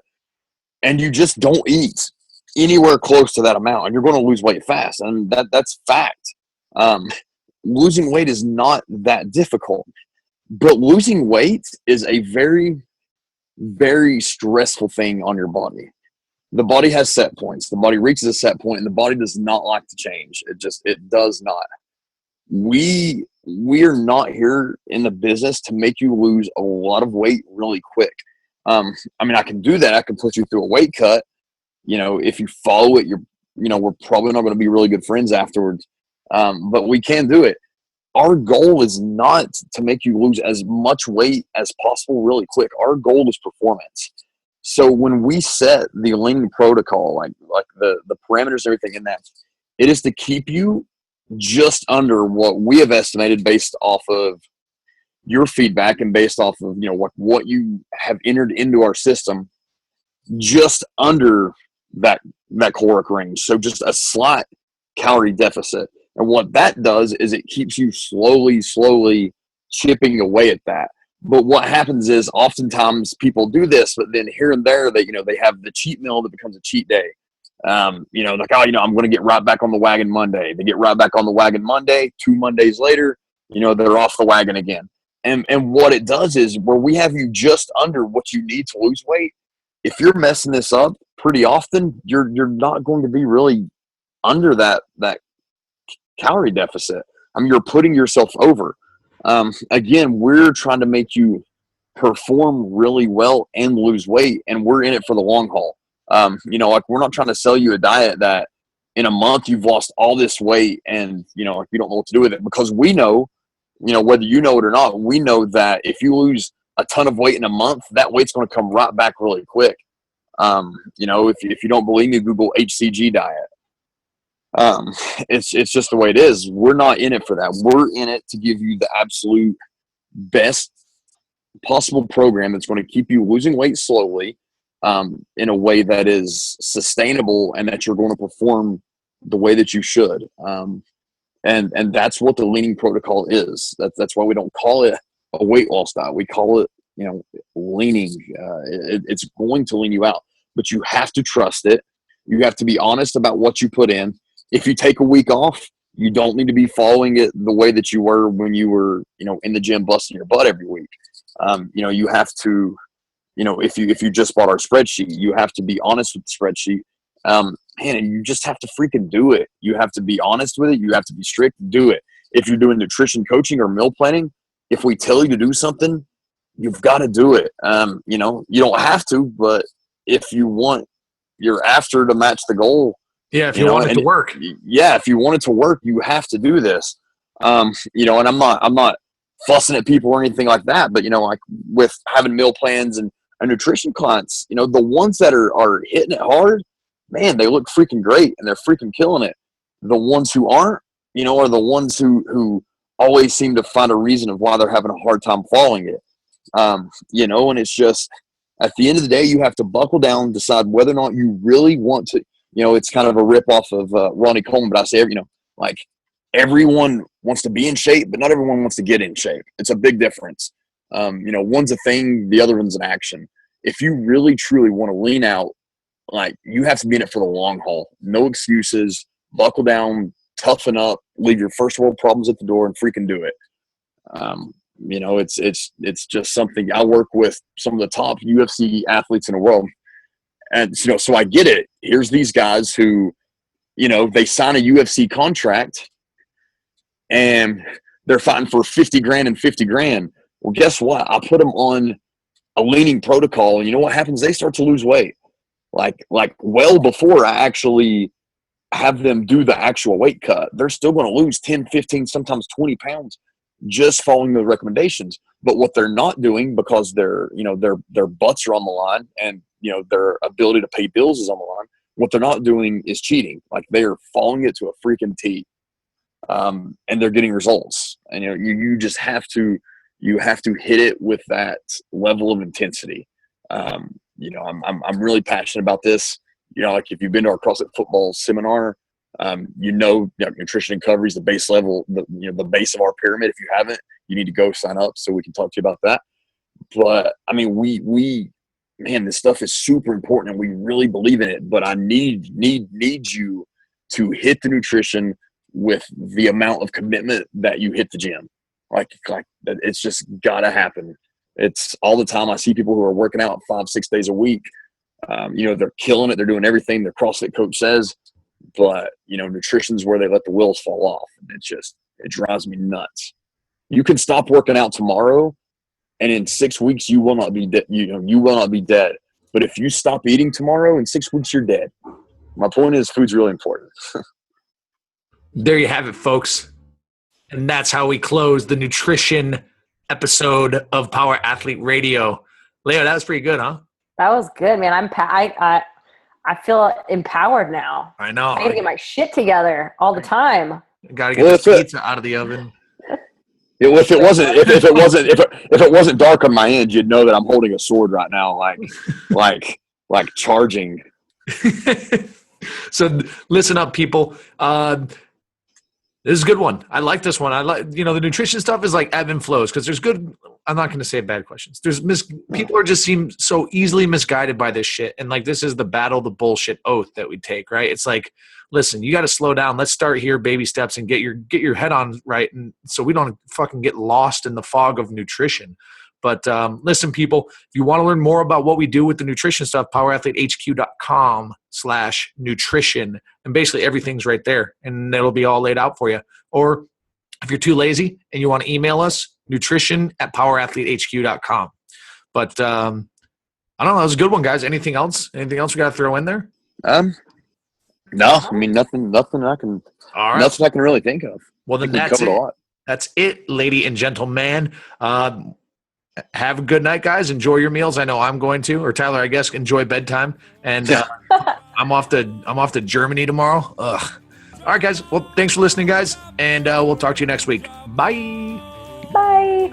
and you just don't eat anywhere close to that amount, and you're going to lose weight fast. And that's fact. Losing weight is not that difficult. But losing weight is a very, very stressful thing on your body. The body has set points. The body reaches a set point, and the body does not like to change. It does not. We are not here in the business to make you lose a lot of weight really quick. I mean, I can do that. I can put you through a weight cut. If you follow it, we're probably not going to be really good friends afterwards. But we can do it. Our goal is not to make you lose as much weight as possible really quick. Our goal is performance. So when we set the lean protocol, like the parameters, everything in that, it is to keep you just under what we have estimated based off of your feedback and based off of what you have entered into our system, just under that caloric range. So just a slight calorie deficit. And what that does is it keeps you slowly chipping away at that. But what happens is oftentimes people do this, but then here and there they have the cheat meal that becomes a cheat day. I'm going to get right back on the wagon Monday. They get right back on the wagon Monday. 2 Mondays later, they're off the wagon again. And what it does is, where we have you just under what you need to lose weight, if you're messing this up pretty often, you're not going to be really under that calorie deficit. I mean, you're putting yourself over. Again, we're trying to make you perform really well and lose weight, and we're in it for the long haul. We're not trying to sell you a diet that in a month you've lost all this weight and you don't know what to do with it, because we know, whether you know it or not, we know that if you lose a ton of weight in a month, that weight's going to come right back really quick. If you don't believe me, Google HCG diet. It's just the way it is. We're not in it for that. We're in it to give you the absolute best possible program that's going to keep you losing weight slowly, in a way that is sustainable and that you're going to perform the way that you should. And that's what the leaning protocol is. That's why we don't call it a weight loss diet. We call it, leaning. It's going to lean you out, but you have to trust it. You have to be honest about what you put in. If you take a week off, You don't need to be following it the way that you were when you were, in the gym busting your butt every week. You have to, if you just bought our spreadsheet, you have to be honest with the spreadsheet. And you just have to freaking do it. You have to be honest with it. You have to be strict, do it. If you're doing nutrition coaching or meal planning, if we tell you to do something, you've got to do it. You don't have to, but if you're after to match the goal. Yeah, if you want it to work. Yeah, if you want it to work, you have to do this. And I'm not fussing at people or anything like that, but like with having meal plans and nutrition clients, the ones that are hitting it hard, man, they look freaking great and they're freaking killing it. The ones who aren't, are the ones who always seem to find a reason of why they're having a hard time following it. And it's just, at the end of the day, you have to buckle down, decide whether or not you really want to. It's kind of a rip-off of Ronnie Coleman, but I say, like everyone wants to be in shape, but not everyone wants to get in shape. It's a big difference. One's a thing, the other one's an action. If you really, truly want to lean out, like you have to be in it for the long haul. No excuses. Buckle down, toughen up, leave your first world problems at the door and freaking do it. It's just something. I work with some of the top UFC athletes in the world. And, so I get it. Here's these guys who, they sign a UFC contract and they're fighting for 50 grand and 50 grand. Well, guess what? I put them on a leaning protocol and you know what happens? They start to lose weight. Like well before I actually have them do the actual weight cut. They're still going to lose 10, 15, sometimes 20 pounds just following the recommendations. But what they're not doing, because their butts are on the line and, their ability to pay bills is on the line. What they're not doing is cheating. Like they are following it to a freaking T. And they're getting results. And, you just have to hit it with that level of intensity. I'm really passionate about this. Like if you've been to our CrossFit football seminar, nutrition and recovery is the base level, the base of our pyramid. If you haven't, you need to go sign up so we can talk to you about that. But I mean, man, this stuff is super important and we really believe in it, but I need you to hit the nutrition with the amount of commitment that you hit the gym. Like it's just gotta happen. It's all the time. I see people who are working out 5-6 days a week. They're killing it. They're doing everything their CrossFit coach says, but nutrition's where they let the wheels fall off. And it drives me nuts. You can stop working out tomorrow, and in 6 weeks you will not be dead. You will not be dead. But if you stop eating tomorrow, in 6 weeks you're dead. My point is, food's really important. There you have it, folks. And that's how we close the nutrition episode of Power Athlete Radio. Leo, that was pretty good, huh? That was good, man. I feel empowered now. I know. I gotta get my shit together all the time. Gotta get the pizza out of the oven. If it wasn't dark on my end, you'd know that I'm holding a sword right now, like charging. So listen up, people. This is a good one. I like this one. I like, the nutrition stuff is like ebb and flows because there's good. I'm not going to say bad questions. People are just seem so easily misguided by this shit. And like, this is the battle, the bullshit oath that we take, right? It's like, listen, you got to slow down. Let's start here, baby steps, and get your head on right. And so we don't fucking get lost in the fog of nutrition. But listen, people, if you want to learn more about what we do with the nutrition stuff, powerathletehq.com/nutrition. And basically everything's right there and it'll be all laid out for you. Or if you're too lazy and you want to email us, nutrition@powerathletehq.com. But I don't know. That was a good one, guys. Anything else? Anything else we got to throw in there? No, I mean, nothing I can really think of. Well, then that's it. That's it, lady and gentleman. Have a good night, guys. Enjoy your meals. I know I'm going to, or Tyler, I guess, enjoy bedtime. And I'm off to Germany tomorrow. Ugh. All right, guys. Well, thanks for listening, guys. And we'll talk to you next week. Bye. Bye.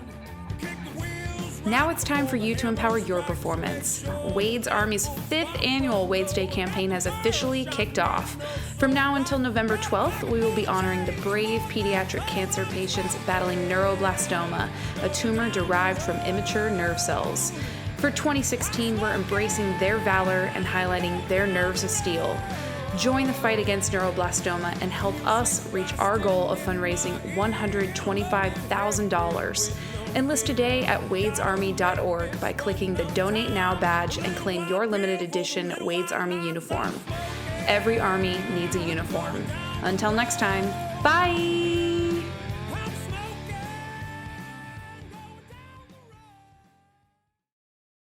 Now it's time for you to empower your performance. Wade's Army's 5th annual Wade's Day campaign has officially kicked off. From now until November 12th, we will be honoring the brave pediatric cancer patients battling neuroblastoma, a tumor derived from immature nerve cells. For 2016, we're embracing their valor and highlighting their nerves of steel. Join the fight against neuroblastoma and help us reach our goal of fundraising $125,000. Enlist today at wadesarmy.org by clicking the Donate Now badge and claim your limited edition Wades Army uniform. Every Army needs a uniform. Until next time, bye!